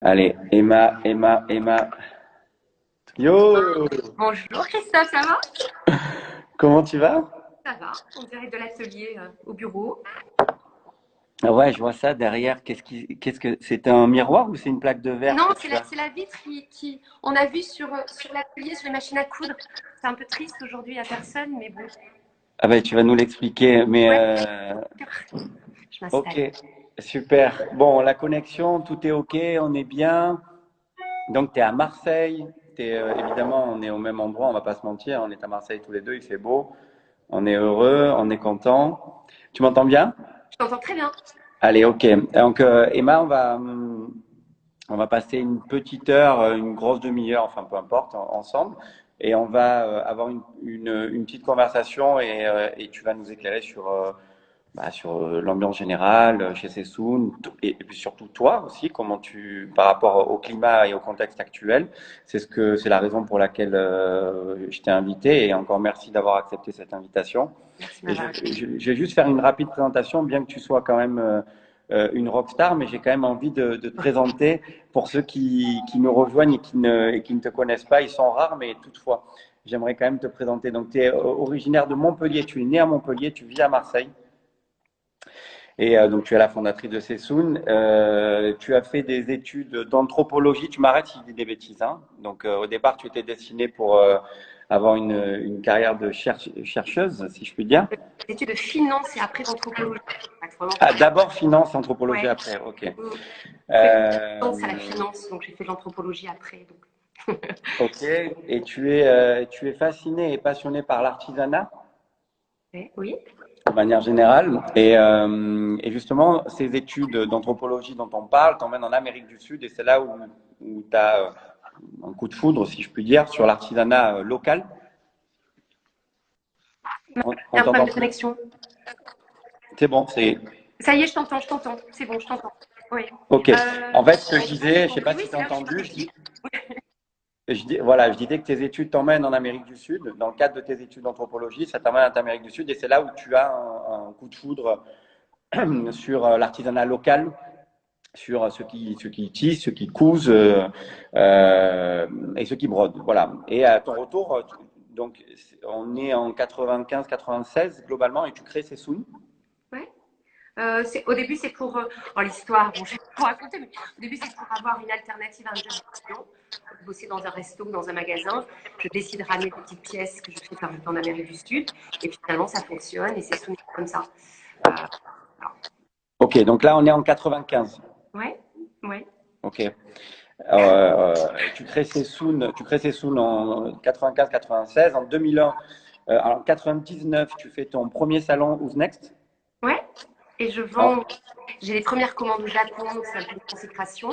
Allez, Emma. Yo! Bonjour Christophe, ça va? Comment tu vas? Ça va, on dirait de l'atelier au bureau. Ah ouais, je vois ça derrière. Qu'est-ce que c'est un miroir ou c'est une plaque de verre Non, que c'est tu as? c'est la vitre on a vu sur l'atelier, sur les machines à coudre. C'est un peu triste aujourd'hui, il n'y a personne, mais bon. Ah ben, tu vas nous l'expliquer. Mais Ouais, je m'installe. ok, super. Bon, la connexion, tout est ok, on est bien. Donc tu es à Marseille. Évidemment, on est au même endroit. On va pas se mentir. On est à Marseille tous les deux. Il fait beau. On est heureux. On est content. Tu m'entends bien? Je t'entends très bien. Allez, ok. Donc Emma, on va passer une petite heure, une grosse demi-heure, enfin peu importe, ensemble. Et on va avoir une petite conversation et tu vas nous éclairer sur l'ambiance générale chez Sessoun et puis surtout toi aussi, par rapport au climat et au contexte actuel. C'est la raison pour laquelle je t'ai invité et encore merci d'avoir accepté cette invitation. Merci de Et m'avoir accueilli. je vais juste faire une rapide présentation, bien que tu sois quand même une rockstar, mais j'ai quand même envie de te présenter pour ceux qui nous rejoignent et qui ne te connaissent pas. Ils sont rares, mais toutefois, j'aimerais quand même te présenter. Donc, tu es originaire de Montpellier, tu es né à Montpellier, tu vis à Marseille. Et donc, tu es la fondatrice de Sessoun. Tu as fait des études d'anthropologie. Tu m'arrêtes si je dis des bêtises, hein. Donc, au départ, tu étais destinée pour avoir une carrière de chercheuse, si je puis dire. Des études de finance et après d'anthropologie. Ouais, vraiment Ah, plus. d'abord finance, anthropologie Ouais. après. Ok. Mm. Plus de Euh, finance à la finance, donc j'ai fait de l'anthropologie après. Donc. ok. Et tu es fascinée et passionnée par l'artisanat Ouais, oui. de manière générale. Et justement, ces études d'anthropologie dont on parle t'emmènent en Amérique du Sud et c'est là où tu as un coup de foudre, si je puis dire, sur l'artisanat local. Il y On a un problème t'entend de plus. connexion. C'est bon, c'est Ça y est, je t'entends. C'est bon, je t'entends. Oui. ok. En fait, ce que je En gros, j'ai disais, je sais pas compris. Oui, si tu as c'est là où je suis entendu, partie. voilà, je disais que tes études t'emmènent en Amérique du Sud. Dans le cadre de tes études d'anthropologie, ça t'emmène en Amérique du Sud et c'est là où tu as un coup de foudre sur l'artisanat local, sur ceux qui tissent, ceux qui cousent et ceux qui brodent. Voilà. Et à ton retour, donc on est en 95-96 globalement et tu crées Sessoun. Ouais. Au début, c'est pour l'histoire. Bon, je vais pas vous raconter, mais au début, c'est pour avoir une alternative à un job d'étudiant. Bosser dans un resto ou dans un magasin. Je décide de ramener des petites pièces que je fais fabriquer en Amérique du Sud. Et finalement, ça fonctionne et c'est soumis comme ça. Alors, Ok, donc là on est en 95. ouais, ouais. Ok. Tu crées Sessoun en 95-96. En 2001, en 99, tu fais ton premier salon Who's Next. Ouais. Et je En- vends. J'ai les premières commandes au Japon, donc c'est un peu une consécration.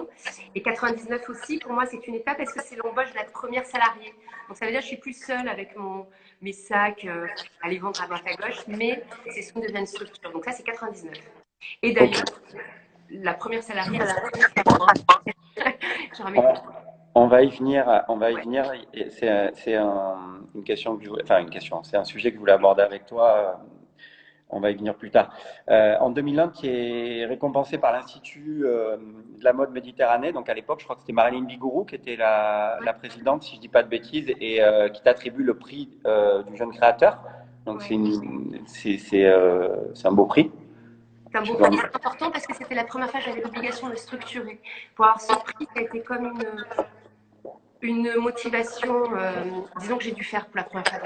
Et 99 aussi, pour moi, c'est une étape parce que c'est l'embauche de la première salariée. Donc ça veut dire que je suis plus seule avec mes sacs à les vendre à droite à gauche, mais c'est ce qu'on devient une structure. Donc ça, c'est 99. Et ok. d'ailleurs, la première salariée, elle s'appelle moi. Je remets On, compte. on va y venir. On va y Ouais. venir. Une question enfin une question. C'est un sujet que je voulais aborder avec toi. On va y venir plus tard. En 2001, qui est récompensé par l'Institut de la mode Méditerranée. Donc à l'époque, je crois que c'était Marilyn Bigourou qui était la présidente, si je dis pas de bêtises, et qui t'attribue le prix du jeune créateur. Donc Ouais. c'est un beau prix. C'est un Je beau sais pas. prix, c'est important parce que c'était la première fois que j'avais l'obligation de le structurer. Pour avoir ce prix, ça a été comme une motivation, disons que j'ai dû faire pour la première fois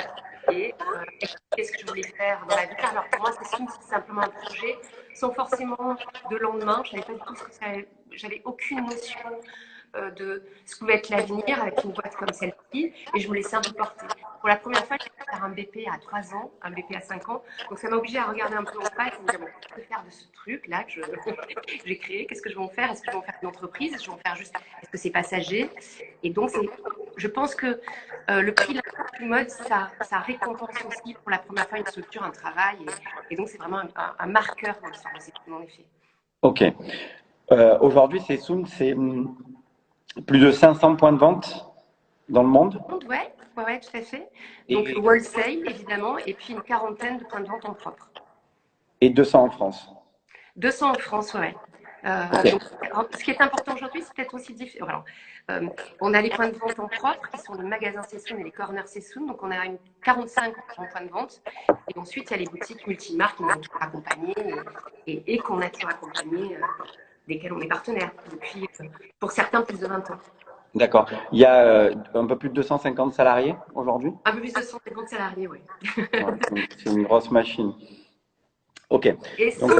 et expliquer ce que je voulais faire dans la vie. Alors pour moi, c'est simplement un projet, sans forcément de lendemain. Je savais pas du tout ce que ça, j'avais aucune notion de ce que pouvait être l'avenir avec une boîte comme celle-ci, et je me laissais un peu porter. Pour la première fois, j'ai fait faire un BP à 3 ans, un BP à 5 ans, donc ça m'a obligé à regarder un peu en face et me dire, bon, qu'est-ce que je vais faire de ce truc-là que j'ai créé, qu'est-ce que je vais en faire, est-ce que je vais en faire une entreprise, est-ce que je vais en faire juste, est-ce que c'est passager, et donc je pense que le prix de la mode, ça récompense aussi pour la première fois une structure, un travail, et donc c'est vraiment un marqueur dans l'histoire de ces en effet. Ok. Aujourd'hui, c'est plus de 500 points de vente dans le monde Ouais, ouais, ouais, tout à fait. Donc et, wholesale, évidemment, et puis une quarantaine de points de vente en propre. et 200 en France. 200 en France, ouais. Ok. Donc, ce qui est important aujourd'hui, c'est peut-être aussi différent. On a les points de vente en propre, qui sont les magasins Sessoun et les corners Sessoun. Donc, on a 45 en points de vente. Et ensuite, il y a les boutiques multimarques qui nous ont toujours accompagnés et qu'on a toujours accompagnés, desquels on est partenaire depuis, pour certains, plus de 20 ans. D'accord. Il y a un peu plus de 250 salariés aujourd'hui? Un peu plus de 150 salariés, oui. Ouais, c'est une grosse machine. Ok. Et Donc,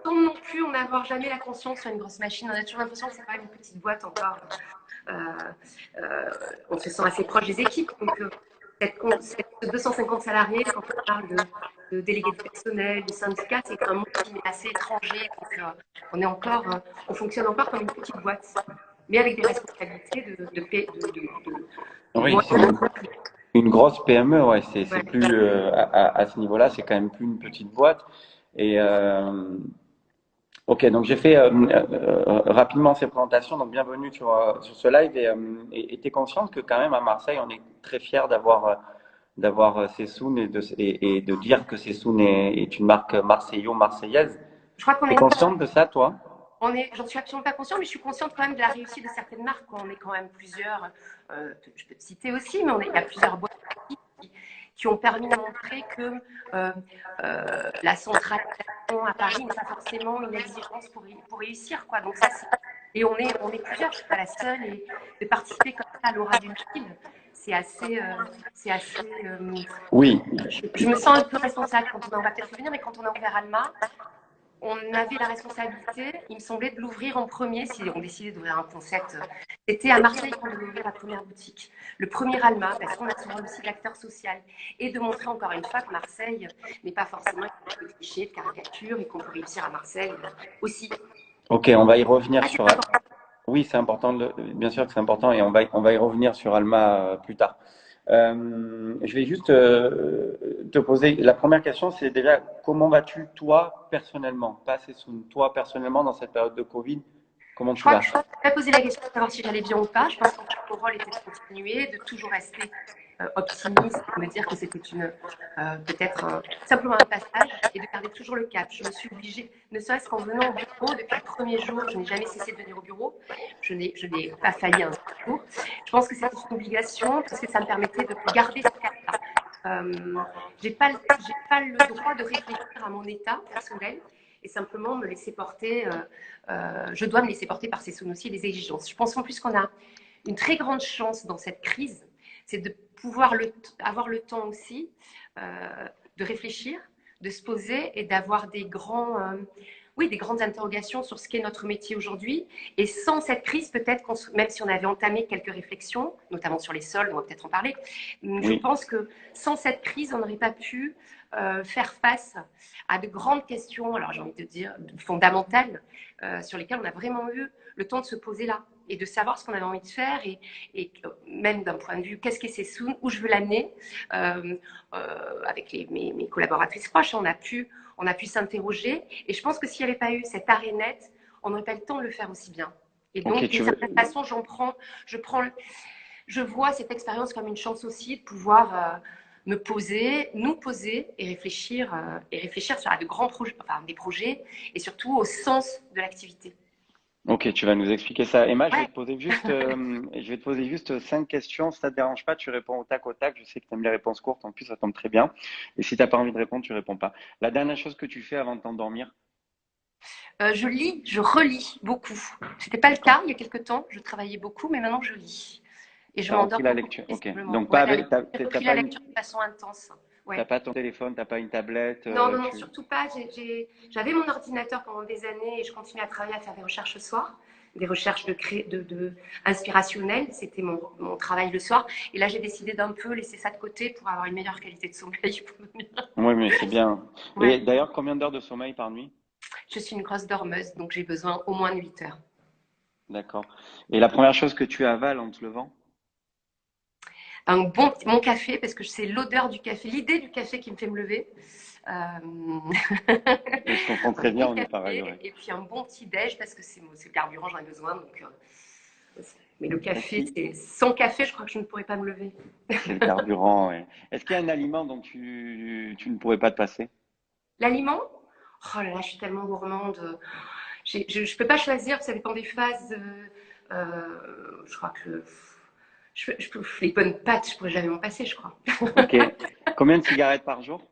sans non plus en avoir jamais la conscience sur une grosse machine. On a toujours l'impression que c'est pas une petite boîte encore. Euh, on se sent assez proche des équipes. Donc, cette 250 salariés, quand on parle de délégués de personnel, de syndicats, c'est un monde qui est assez étranger. Donc, on fonctionne encore comme une petite boîte, mais avec des responsabilités de oui, c'est moyens. une grosse PME, ouais. C'est Ouais. plus à ce niveau-là, c'est quand même plus une petite boîte. Et ok, donc j'ai fait rapidement ces présentations. Donc bienvenue sur ce live. Et t'es consciente que quand même à Marseille, on est très fiers d'avoir Sessoun et de dire que Sessoun est une marque marseillaise. Je crois qu'on T'es est consciente de ça, toi? J'en suis absolument pas consciente, mais je suis consciente quand même de la réussite de certaines marques. Quoi. On est quand même plusieurs, je peux te citer aussi, mais il y a plusieurs boîtes qui ont permis de montrer que la centralisation à Paris n'est pas forcément une exigence pour réussir. Quoi. Donc ça, et on est plusieurs, je ne suis pas la seule, et de participer comme ça à l'aura d'une ville, c'est assez, Oui. je me sens un peu responsable quand on va peut-être revenir, mais quand on a ouvert Alma, on avait la responsabilité, il me semblait, de l'ouvrir en premier si on décidait d'ouvrir un concept. C'était à Marseille qu'on devait ouvrir la première boutique, le premier Alma, parce qu'on a ce rôle aussi d'acteur social et de montrer encore une fois que Marseille n'est pas forcément un de clichés, de caricature et qu'on peut réussir à Marseille aussi. Ok, on va y revenir Ah, c'est sur. important. Oui, c'est important, bien sûr que c'est important et on va y revenir sur Alma plus tard. Je vais juste te poser la première question, c'est déjà comment vas-tu toi personnellement, pas Sessoun, toi personnellement dans cette période de Covid, comment Je tu crois vas? que je ne pas posé la question de savoir si j'allais bien ou pas. Je pense que mon rôle était de continuer, de toujours rester optimiste, de me dire que c'était peut-être simplement un passage et de garder toujours le cap. Je me suis obligée, ne serait-ce qu'en venant au bureau, depuis le premier jour, je n'ai jamais cessé de venir au bureau. Je n'ai pas failli un jour. Je pense que c'était une obligation parce que ça me permettait de garder ce cap-là. J'ai pas le droit de réfléchir à mon état personnel et simplement me laisser porter. Je dois me laisser porter par ces aussi et les exigences. Je pense en plus qu'on a une très grande chance dans cette crise, c'est de pouvoir avoir le temps aussi de réfléchir, de se poser et d'avoir des grandes interrogations sur ce qu'est notre métier aujourd'hui. Et sans cette crise, peut-être, même si on avait entamé quelques réflexions, notamment sur les soldes, on va peut-être en parler, je Oui. pense que sans cette crise, on n'aurait pas pu faire face à de grandes questions, alors j'ai envie de dire fondamentales, sur lesquelles on a vraiment eu le temps de se poser là et de savoir ce qu'on avait envie de faire et même d'un point de vue qu'est-ce que c'est Sessoun, où je veux l'amener. Avec mes collaboratrices proches, on a pu s'interroger. Et je pense que s'il n'y avait pas eu cet arrêt net, on n'aurait pas le temps de le faire aussi bien. Et Ok, donc, d'une certaine façon, je vois cette expérience comme une chance aussi de pouvoir nous poser et réfléchir sur de grands projets, enfin des projets, et surtout au sens de l'activité. Ok, tu vas nous expliquer ça. Emma, Ouais. je vais te poser juste 5 questions. Si ça te dérange pas, tu réponds au tac au tac. Je sais que tu aimes les réponses courtes. En plus, ça tombe très bien. Et si t'as pas envie de répondre, tu réponds pas. La dernière chose que tu fais avant de t'endormir? Je relis beaucoup. C'était pas le D'accord. cas il y a quelques temps. Je travaillais beaucoup, mais maintenant je lis. Et je T'as repris m'endors la beaucoup lecture. plus Ok. facilement. Donc Ouais, pas la avec, lecture, j'ai repris la lecture de façon intense. t'as Ouais. pas ton téléphone, t'as pas une tablette. Non, non, non, surtout pas. J'avais mon ordinateur pendant des années et je continuais à travailler, à faire des recherches le soir, des recherches inspirationnelles. C'était mon travail le soir. Et là, j'ai décidé d'un peu laisser ça de côté pour avoir une meilleure qualité de sommeil. Oui, mais c'est bien. Ouais. Et d'ailleurs, combien d'heures de sommeil par nuit? Je suis une grosse dormeuse, donc j'ai besoin au moins de 8 heures. D'accord. Et la première chose que tu avales en te levant? Mon café, parce que c'est l'odeur du café, l'idée du café qui me fait me lever. Et je comprends très Un bien, bon on est pareil, café ouais. et puis un bon petit déj parce que c'est le carburant, j'en ai besoin. Mais le Est-ce café, qu'il- sans café, je crois que je ne pourrais pas me lever. C'est le carburant, ouais. Est-ce qu'il y a un aliment dont tu ne pourrais pas te passer? L'aliment, oh là là, je suis tellement gourmande. Je peux pas choisir, ça dépend des phases. Je crois que les bonnes pâtes, je pourrais jamais m'en passer, je crois. Ok. Combien de cigarettes par jour?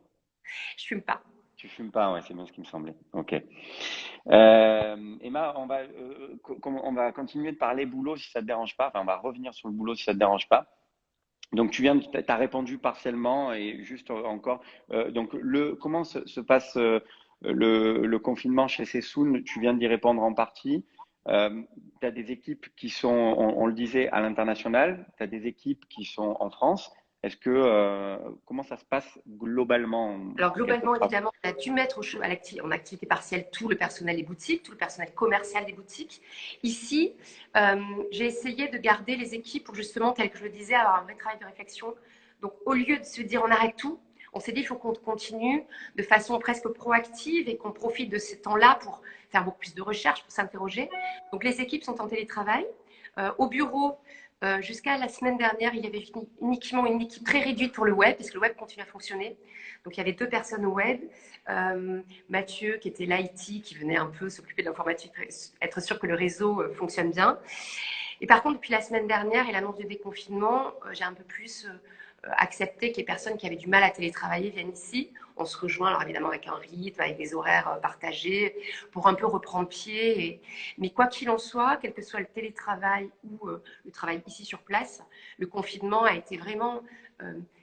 Je fume pas. Tu fumes pas, ouais, c'est bien ce qui me semblait. Ok. Emma, on va continuer de parler boulot si ça te dérange pas. Enfin, on va revenir sur le boulot si ça te dérange pas. Donc, t'as répondu partiellement et juste encore. Donc, comment se passe le confinement chez Sessoun? Tu viens d'y répondre en partie. Tu as des équipes qui sont, on le disait, à l'international. Tu as des équipes qui sont en France. Comment ça se passe globalement Alors en quelques globalement, phrases? évidemment, on a dû mettre en activité partielle tout le personnel des boutiques, tout le personnel commercial des boutiques. Ici, j'ai essayé de garder les équipes pour justement, tel que je le disais, avoir un vrai travail de réflexion. Donc au lieu de se dire on arrête tout, on s'est dit il faut qu'on continue de façon presque proactive et qu'on profite de ce temps-là pour faire beaucoup plus de recherches, pour s'interroger. Donc les équipes sont en télétravail. Au bureau, jusqu'à la semaine dernière, il y avait uniquement une équipe très réduite pour le web, parce que le web continue à fonctionner. Donc il y avait 2 personnes au web. Mathieu, qui était l'IT, qui venait un peu s'occuper de l'informatique, être sûr que le réseau fonctionne bien. Et par contre, depuis la semaine dernière et l'annonce du déconfinement, j'ai un peu plus accepté que les personnes qui avaient du mal à télétravailler viennent ici. On se rejoint, alors évidemment avec un rythme, avec des horaires partagés, pour un peu reprendre pied. Mais quoi qu'il en soit, quel que soit le télétravail ou le travail ici sur place, le confinement a été vraiment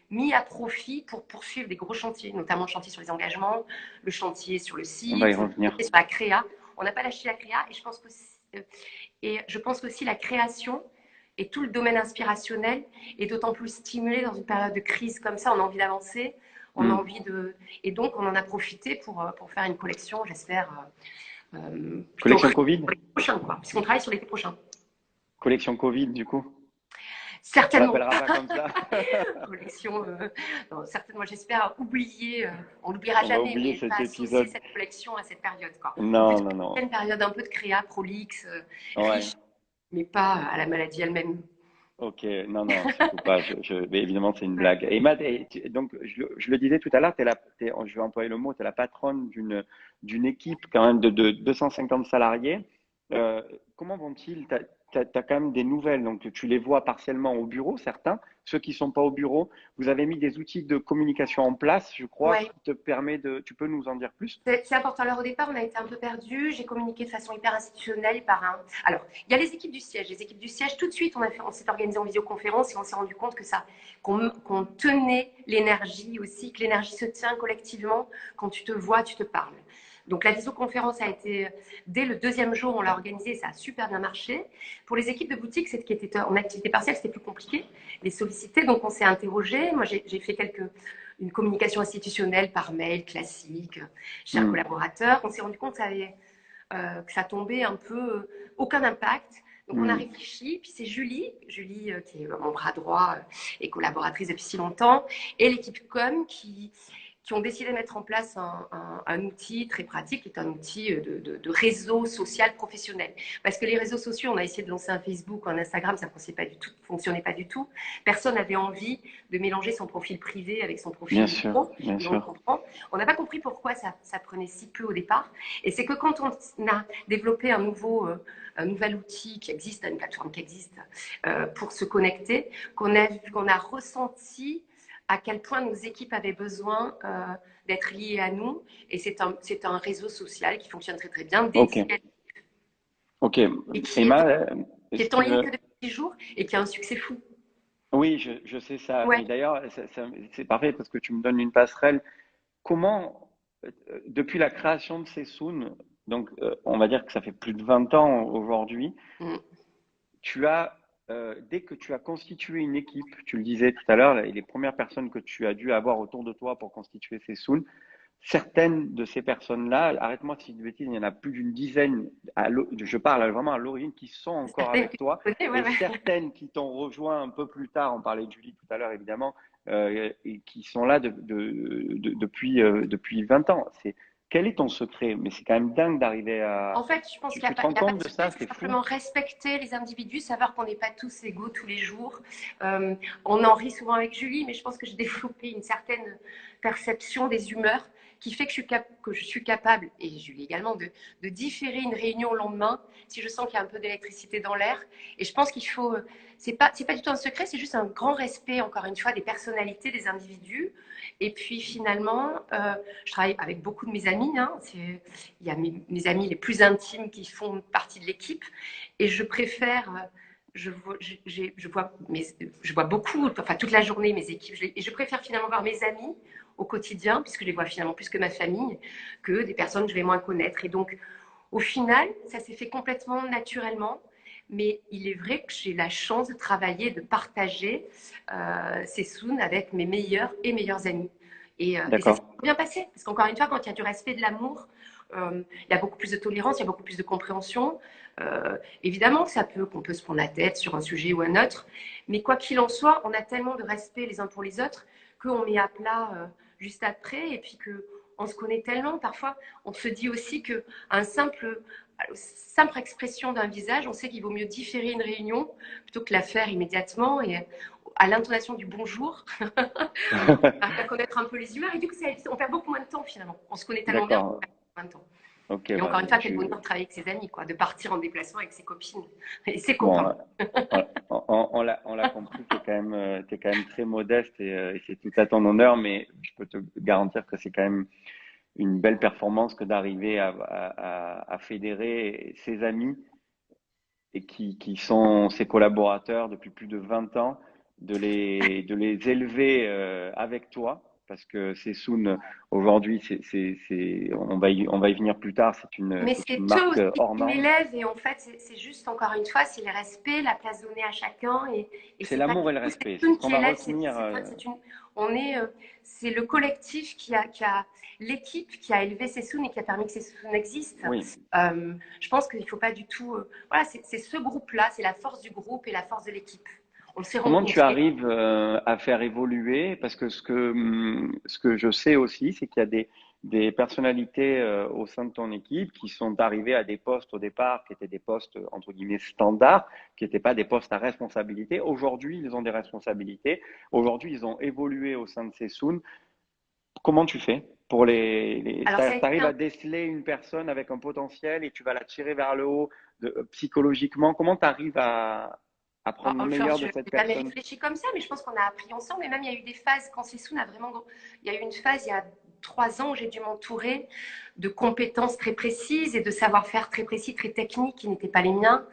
mis à profit pour poursuivre des gros chantiers, notamment le chantier sur les engagements, le chantier sur le On va y site, le revenir. chantier sur la créa. On n'a pas lâché la créa et je pense qu'aussi la création et tout le domaine inspirationnel est d'autant plus stimulé dans une période de crise comme ça. On a envie d'avancer, on a envie de... Et donc, on en a profité pour faire une collection, j'espère, plutôt Collection Covid? pour l'été prochain, quoi, puisqu'on travaille sur l'été prochain. Collection Covid, du coup? On Certainement l'appellera pas comme ça. collection, non, certainement, j'espère oublier, on l'oubliera On va jamais, oublier mais cet pas associer épisode. cette collection à cette période, quoi. Ou Non, plutôt non, non. une période un peu de créa, prolixe, Ouais. riche, mais pas à la maladie elle-même. Ok. Non, non, surtout pas. Mais évidemment, c'est une blague. Et Matt, donc, je le disais tout à l'heure, je vais employer le mot, tu es la patronne d'une équipe quand même de 250 salariés. Comment vont-ils? T'as quand même des nouvelles, donc tu les vois partiellement au bureau, certains. Ceux qui sont pas au bureau, vous avez mis des outils de communication en place, je crois, Ouais, qui te permet de. Tu peux nous en dire plus? c'est important. Alors au départ, on a été un peu perdu. J'ai communiqué de façon hyper institutionnelle par un. Alors, il y a les équipes du siège. Les équipes du siège, tout de suite, on s'est organisé en visioconférence et on s'est rendu compte que qu'on tenait l'énergie aussi, que l'énergie se tient collectivement quand tu te vois, tu te parles. Donc la visioconférence a été, dès le 2e jour, on l'a organisée, ça a super bien marché. Pour les équipes de boutique, qui étaient en activité partielle, c'était plus compliqué, les solliciter, donc on s'est interrogé. Moi, j'ai fait une communication institutionnelle par mail classique, chers Hmm. collaborateurs. On s'est rendu compte que ça tombait un peu, aucun impact. Donc on a Hmm. réfléchi, puis c'est Julie qui est mon bras droit et collaboratrice depuis si longtemps, et l'équipe com qui ont décidé de mettre en place un outil très pratique, qui est un outil de réseau social professionnel. Parce que les réseaux sociaux, on a essayé de lancer un Facebook ou un Instagram, ça ne fonctionnait pas du tout. Personne n'avait envie de mélanger son profil privé avec son Bien profil sûr, pro, bien et on le sûr. comprend. On n'a pas compris pourquoi ça prenait si peu au départ. Et c'est que quand on a développé un nouvel outil qui existe, une plateforme qui existe, pour se connecter, qu'on a ressenti à quel point nos équipes avaient besoin d'être liées à nous. Et c'est un réseau social qui fonctionne très très bien, Ok, dédié ok. et qui est, Emma, qui est ce en qui ligne me, que depuis 10 jours et qui a un succès fou. oui, je sais ça. Ouais. Mais d'ailleurs, c'est parfait parce que tu me donnes une passerelle. Comment, depuis la création de Sessoun, donc on va dire que ça fait plus de 20 ans aujourd'hui, Mm. dès que tu as constitué une équipe, tu le disais tout à l'heure, les premières personnes que tu as dû avoir autour de toi pour constituer Sessoun, certaines de ces personnes-là, arrête-moi si je dis de bêtises, il y en a plus d'une dizaine, je parle vraiment à l'origine, qui sont encore Certaines que avec tu toi, connais, ouais, et ouais. certaines qui t'ont rejoint un peu plus tard, on parlait de Julie tout à l'heure évidemment, et qui sont là depuis 20 ans. Quel est ton secret? Mais c'est quand même dingue d'arriver à... En fait, je pense Tu, qu'il n'y tu a te pas, rends il y a pas compte de de secret, ça? c'est C'est fou. simplement respecter les individus, savoir qu'on n'est pas tous égaux tous les jours. On en rit souvent avec Julie, mais je pense que j'ai développé une certaine perception des humeurs qui fait que je suis capable, et Julie également, de différer une réunion au lendemain si je sens qu'il y a un peu d'électricité dans l'air. Et je pense qu'il faut, c'est pas du tout un secret, c'est juste un grand respect, encore une fois, des personnalités, des individus. Et puis finalement, je travaille avec beaucoup de mes amis. Hein, il y a mes amis les plus intimes qui font partie de l'équipe. Et je préfère, je vois beaucoup, enfin toute la journée mes équipes, et je préfère finalement voir mes amis au quotidien, puisque je les vois finalement plus que ma famille, que des personnes que je vais moins connaître. Et donc, au final, ça s'est fait complètement naturellement. Mais il est vrai que j'ai la chance de travailler, de partager ces Soon avec mes meilleurs amis. Et ça s'est D'accord. bien passé. Parce qu'encore une fois, quand il y a du respect, de l'amour, il y a beaucoup plus de tolérance, il y a beaucoup plus de compréhension. Évidemment, qu'on peut se prendre la tête sur un sujet ou un autre. Mais quoi qu'il en soit, on a tellement de respect les uns pour les autres qu'on met à plat juste après. Et puis qu'on se connaît tellement. Parfois, on se dit aussi qu'un simple expression d'un visage, on sait qu'il vaut mieux différer une réunion plutôt que la faire immédiatement. Et à l'intonation du bonjour, à connaître un peu les humeurs. Et du coup, on perd beaucoup moins de temps finalement. On se connaît tellement bien qu'on D'accord. perd moins de temps. Ok, Et encore ouais. une fois, quel bonheur de travailler avec ses amis, quoi, de partir en déplacement avec ses copines et ses Bon, copains. on l'a compris, t'es quand même très modeste et c'est tout à ton honneur, mais je peux te garantir que c'est quand même une belle performance que d'arriver à fédérer ses amis et qui sont ses collaborateurs depuis plus de 20 ans, de les élever avec toi, parce que Sessoun, aujourd'hui, on va y venir plus tard, Mais c'est une c'est eux marque aussi hors qui norme. m'élèvent et en fait, c'est juste, encore une fois, c'est le respect, la place donnée à chacun et C'est c'est pas du l'amour et le tout, c'est respect, c'est ce une qu'on qui va élève, retenir. on est, c'est le collectif l'équipe qui a élevé Sessoun et qui a permis que Sessoun existe. Oui. Je pense qu'il ne faut pas du tout, voilà, c'est ce groupe-là, c'est la force du groupe et la force de l'équipe. On s'est Comment tu rencontrés. arrives à faire évoluer? Parce que ce que je sais aussi, c'est qu'il y a des personnalités au sein de ton équipe qui sont arrivées à des postes au départ qui étaient des postes entre guillemets standards, qui n'étaient pas des postes à responsabilité. Aujourd'hui, ils ont des responsabilités. Aujourd'hui, ils ont évolué au sein de Sessoun. Comment tu fais pour Alors, ça a été t'arrives à déceler une personne avec un potentiel et tu vas la tirer vers le haut psychologiquement. Comment tu arrives à prendre le Enfin, meilleur je de n'ai cette jamais personne? réfléchi comme ça, mais je pense qu'on a appris ensemble. Et même, il y a eu des phases, quand Sessoun a vraiment. Il y a eu une phase, il y a 3 ans, où j'ai dû m'entourer de compétences très précises et de savoir-faire très précis, très techniques, qui n'étaient pas les miens.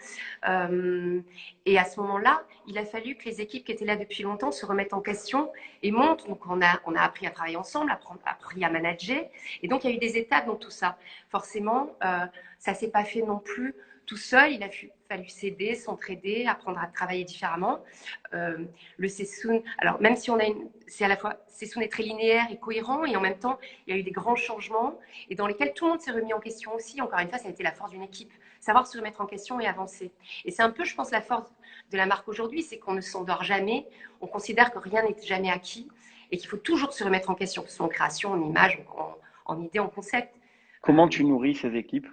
Et à ce moment-là, il a fallu que les équipes qui étaient là depuis longtemps se remettent en question et montent. Donc, on a appris à travailler ensemble, appris à manager. Et donc, il y a eu des étapes dans tout ça. Forcément, ça ne s'est pas fait non plus tout seul. Il a fallu s'aider, s'entraider, apprendre à travailler différemment. Euh, le Sessoun, alors même si c'est à la fois, Sessoun est très linéaire et cohérent, et en même temps, il y a eu des grands changements, et dans lesquels tout le monde s'est remis en question aussi. Encore une fois, ça a été la force d'une équipe, savoir se remettre en question et avancer. Et c'est un peu, je pense, la force de la marque aujourd'hui, c'est qu'on ne s'endort jamais, on considère que rien n'est jamais acquis, et qu'il faut toujours se remettre en question, que ce soit en création, en image, en idée, en concept. Comment tu nourris ces équipes?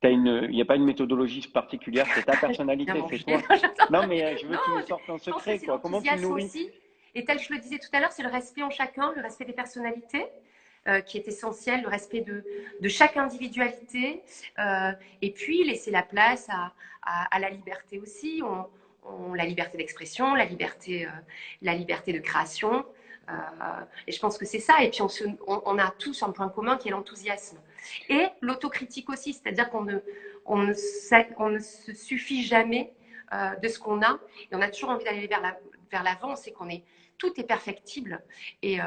Il n'y a pas une méthodologie particulière, c'est ta Bien personnalité, c'est manger. toi. Non, mais je veux Non, que tu me sortes un je pense que secret, c'est quoi. Comment tu l'enthousiasme nourris? aussi. Et tel que je le disais tout à l'heure, c'est le respect en chacun, le respect des personnalités, qui est essentiel, le respect de chaque individualité, et puis laisser la place à la liberté aussi, la liberté d'expression, la liberté de création. Euh, et je pense que c'est ça. Et puis on a tous un point commun qui est l'enthousiasme. Et l'autocritique aussi, c'est-à-dire on ne se suffit jamais de ce qu'on a. Et on a toujours envie d'aller vers l'avant, c'est tout est perfectible. Et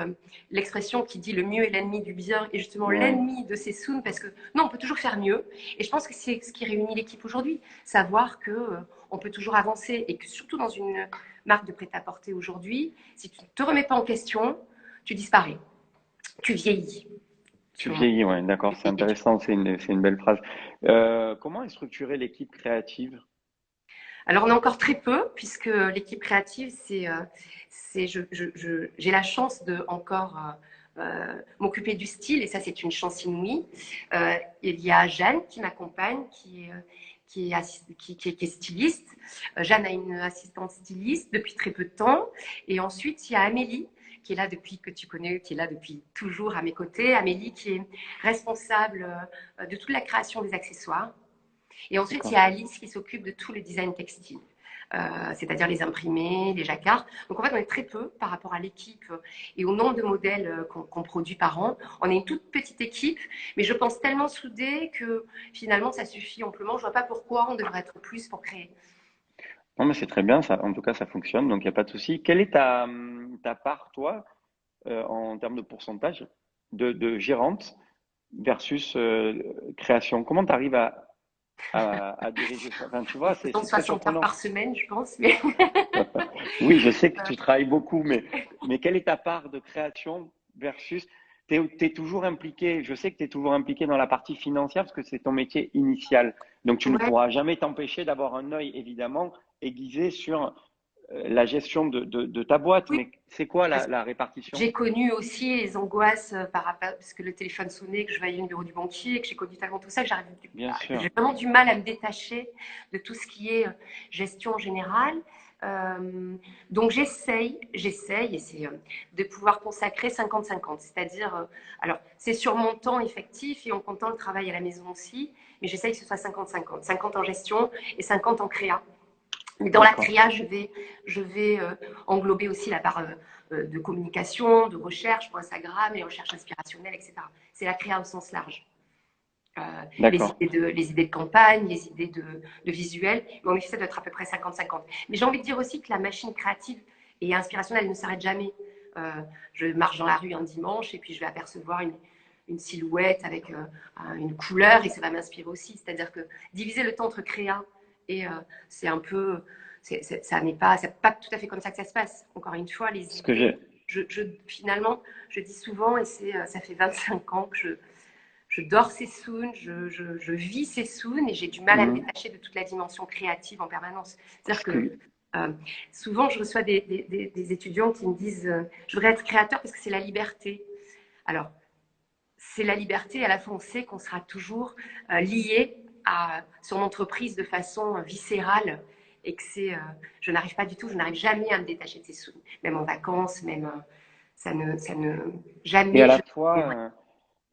l'expression qui dit le mieux est l'ennemi du bien est justement Ouais. l'ennemi de ces Sessoun, parce que non, on peut toujours faire mieux. Et je pense que c'est ce qui réunit l'équipe aujourd'hui, savoir que on peut toujours avancer et que surtout dans une marque de prêt-à-porter aujourd'hui, si tu ne te remets pas en question, tu disparais, tu vieillis. Tu Selon moi. vieillis, ouais, d'accord, c'est intéressant, c'est une belle phrase. Comment est structurée l'équipe créative? Alors, on est encore très peu, puisque l'équipe créative, j'ai la chance de encore m'occuper du style, et ça, c'est une chance inouïe. Il y a Jeanne qui m'accompagne, qui est styliste. Jeanne a une assistante styliste depuis très peu de temps. Et ensuite, il y a Amélie qui est là depuis que tu connais, qui est là depuis toujours à mes côtés. Amélie, qui est responsable de toute la création des accessoires. Et ensuite, il y a Alice qui s'occupe de tout le design textile. C'est-à-dire les imprimés, les jacquards. Donc en fait, on est très peu par rapport à l'équipe et au nombre de modèles qu'on produit par an. On est une toute petite équipe, mais je pense tellement soudée que finalement, ça suffit amplement. Je ne vois pas pourquoi on devrait être plus pour créer. Non, mais c'est très bien, ça. En tout cas, ça fonctionne, donc il n'y a pas de souci. Quelle est ta part, toi, en termes de pourcentage de gérante versus création? Comment tu arrives à diriger ça? Enfin, tu vois, c'est très 60 heures surprenant. par semaine, je pense. Mais Oui, je sais que tu travailles beaucoup, mais quelle est ta part de création versus t'es toujours impliqué, je sais que tu es toujours impliqué dans la partie financière parce que c'est ton métier initial. Donc, tu ne ouais, pourras jamais t'empêcher d'avoir un œil, évidemment, aiguisé sur la gestion de ta boîte. oui, Mais c'est quoi parce que la répartition? j'ai connu aussi les angoisses par rapport, parce que le téléphone sonnait, que je voyais le numéro du banquier, que j'ai connu tellement tout ça, que Bien j'ai sûr. vraiment du mal à me détacher de tout ce qui est gestion générale. Donc j'essaye, et c'est de pouvoir consacrer 50-50, c'est-à-dire, alors c'est sur mon temps effectif et en comptant le travail à la maison aussi, mais j'essaye que ce soit 50-50, 50 en gestion et 50 en créa. Mais dans la D'accord. créa, je vais englober aussi la part de communication, de recherche pour Instagram et recherche inspirationnelle, etc. C'est la créa au sens large. Euh, D'accord. les idées de campagne, les idées de visuel. Mais en effet, ça doit être à peu près 50-50. Mais j'ai envie de dire aussi que la machine créative et inspirationnelle elle ne s'arrête jamais. Euh, je marche dans la rue un dimanche et puis je vais apercevoir une silhouette avec une couleur et ça va m'inspirer aussi. C'est-à-dire que diviser le temps entre créa et c'est un peu, ça n'est pas, c'est pas tout à fait comme ça que ça se passe. Encore une fois, les Ce que idées, j'ai. finalement, je dis souvent, et ça fait 25 ans que je dors ces soons, je vis ces soons et j'ai du mal à me Mhm. détacher de toute la dimension créative en permanence. C'est-à-dire Ce que que souvent, je reçois des étudiants qui me disent je voudrais être créateur parce que c'est la liberté. Alors, c'est la liberté, à la fois on sait qu'on sera toujours lié à son entreprise de façon viscérale et que je n'arrive pas du tout, je n'arrive jamais à me détacher de ces soons, même en vacances, même et à jamais la je. fois.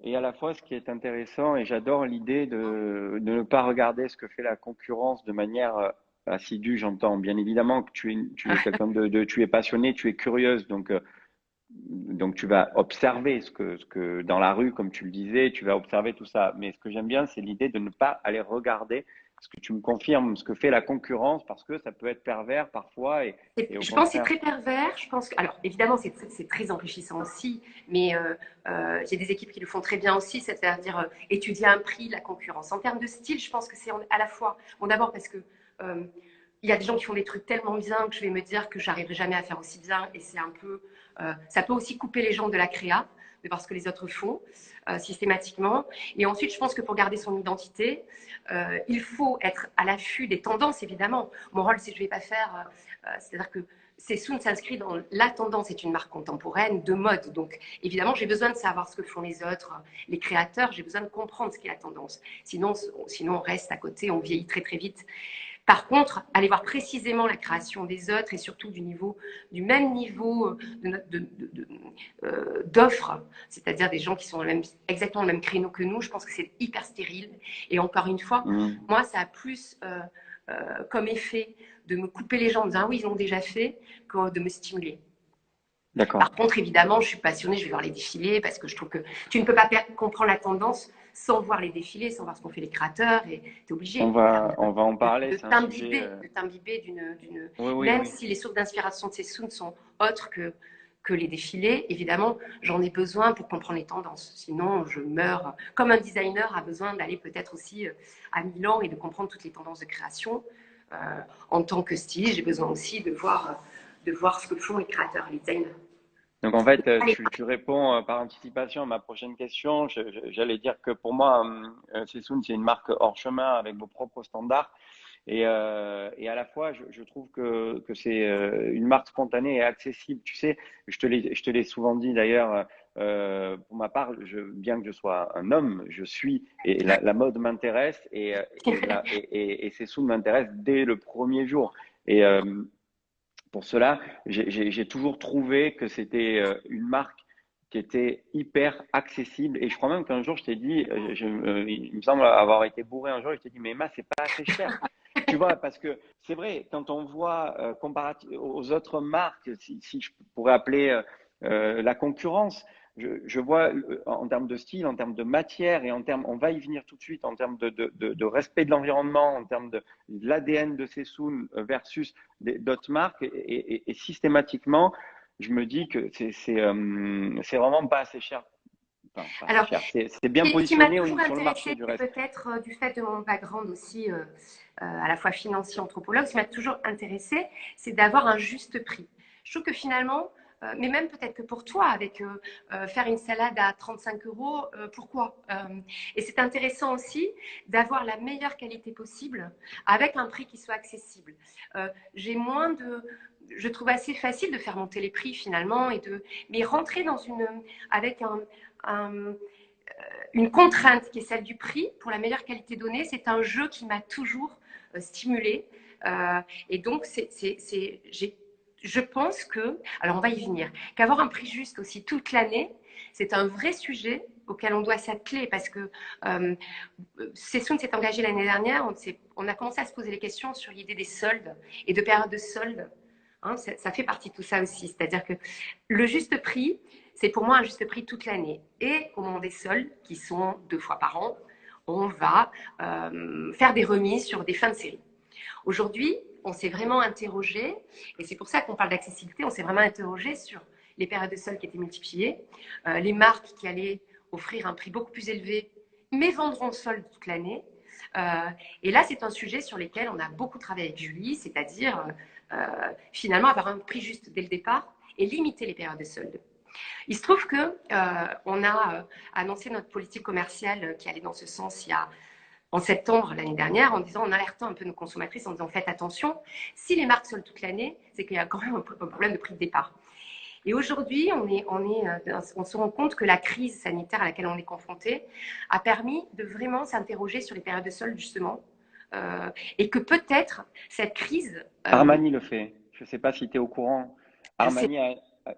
Et à la fois, ce qui est intéressant, et j'adore l'idée de ne pas regarder ce que fait la concurrence de manière assidue, j'entends bien évidemment que tu es quelqu'un tu es passionné, tu es curieuse, donc tu vas observer ce que dans la rue, comme tu le disais, tu vas observer tout ça. Mais ce que j'aime bien, c'est l'idée de ne pas aller regarder ce que tu me confirmes, ce que fait la concurrence, parce que ça peut être pervers parfois, et au Je pense que c'est contraire. très pervers. Je pense que, alors évidemment, c'est très enrichissant aussi, mais j'ai des équipes qui le font très bien aussi, c'est-à-dire étudier un prix, la concurrence. En termes de style, je pense que c'est à la fois, bon d'abord parce que euh, il y a des gens qui font des trucs tellement bien que je vais me dire que j'arriverai jamais à faire aussi bien, et c'est un peu, ça peut aussi couper les jambes de la créa, de voir ce que les autres font systématiquement. Et ensuite, je pense que pour garder son identité, il faut être à l'affût des tendances, évidemment. Mon rôle, c'est que je ne vais pas faire, c'est-à-dire que Sessoun s'inscrit dans la tendance, c'est une marque contemporaine de mode. Donc, évidemment, j'ai besoin de savoir ce que font les autres, les créateurs, j'ai besoin de comprendre ce qu'est la tendance. Sinon, on reste à côté, on vieillit très, très vite. Par contre, aller voir précisément la création des autres et surtout du même niveau d'offres, c'est-à-dire des gens qui sont exactement le même créneau que nous, je pense que c'est hyper stérile. Et encore une fois, Mhm. moi, ça a plus comme effet de me couper les jambes en disant ah oui, ils l'ont déjà fait, que de me stimuler. Par D'accord. contre, évidemment, je suis passionnée, je vais voir les défilés parce que je trouve que tu ne peux pas comprendre la tendance sans voir les défilés, sans voir ce qu'ont fait les créateurs, et tu es obligé On va en parler, c'est un sujet. de t'imbiber Oui, oui, même oui. si les sources d'inspiration de ces soons sont autres que les défilés, évidemment, j'en ai besoin pour comprendre les tendances. Sinon, je meurs. Comme un designer a besoin d'aller peut-être aussi à Milan et de comprendre toutes les tendances de création. Euh, en tant que styliste, j'ai besoin aussi de voir ce que font les créateurs, les designers. Donc en fait, Allez, tu réponds par anticipation à ma prochaine question. J'allais dire que pour moi, Sessoun, c'est une marque hors chemin avec vos propres standards. Et à la fois, je trouve que c'est une marque spontanée et accessible. Tu sais, je te l'ai souvent dit d'ailleurs, pour ma part, bien que je sois un homme, je suis, et la mode m'intéresse et Sessoun m'intéresse dès le premier jour. Et, Pour cela, j'ai toujours trouvé que c'était une marque qui était hyper accessible. Et je crois même qu'un jour, je t'ai dit, il me semble avoir été bourré un jour, et je t'ai dit, mais Emma, c'est pas assez cher. Tu vois, parce que c'est vrai, quand on voit comparatif aux autres marques, si je pourrais appeler la concurrence, je vois en termes de style, en termes de matière et en termes, on va y venir tout de suite, en termes de respect de l'environnement, en termes de l'ADN de Sessoun versus d'autres marques, et systématiquement, je me dis que c'est vraiment pas assez cher. Enfin, pas assez Alors, cher. C'est bien ce qui m'a positionné toujours sur le marché intéressée, du c'est reste. peut-être du fait de mon background aussi, à la fois financier, anthropologue, ce qui m'a toujours intéressée, c'est d'avoir un juste prix. Je trouve que finalement, mais même peut-être que pour toi, avec faire une salade à 35 euros, pourquoi et c'est intéressant aussi d'avoir la meilleure qualité possible avec un prix qui soit accessible. J'ai moins de... Je trouve assez facile de faire monter les prix finalement, mais rentrer avec un, une contrainte qui est celle du prix pour la meilleure qualité donnée, c'est un jeu qui m'a toujours stimulée. Et donc, je pense que, alors on va y venir, qu'avoir un prix juste aussi toute l'année, c'est un vrai sujet auquel on doit s'atteler parce que Sessoun s'est engagé l'année dernière, on a commencé à se poser les questions sur l'idée des soldes et de périodes de soldes. Hein, ça fait partie de tout ça aussi. C'est-à-dire que le juste prix, c'est pour moi un juste prix toute l'année. Et au moment des soldes, qui sont 2 fois par an, on va faire des remises sur des fins de série. Aujourd'hui, on s'est vraiment interrogé, et c'est pour ça qu'on parle d'accessibilité, on s'est vraiment interrogé sur les périodes de soldes qui étaient multipliées, les marques qui allaient offrir un prix beaucoup plus élevé, mais vendront soldes toute l'année. Et là, c'est un sujet sur lequel on a beaucoup travaillé avec Julie, c'est-à-dire finalement avoir un prix juste dès le départ et limiter les périodes de soldes. Il se trouve que on a annoncé notre politique commerciale qui allait dans ce sens en septembre l'année dernière, en disant, en alertant un peu nos consommatrices, en disant faites attention, si les marques soldent toute l'année, c'est qu'il y a quand même un problème de prix de départ. Et aujourd'hui, on se rend compte que la crise sanitaire à laquelle on est confronté a permis de vraiment s'interroger sur les périodes de solde justement, et que peut-être cette crise. Armani le fait. Je ne sais pas si tu es au courant. Je sais. Armani,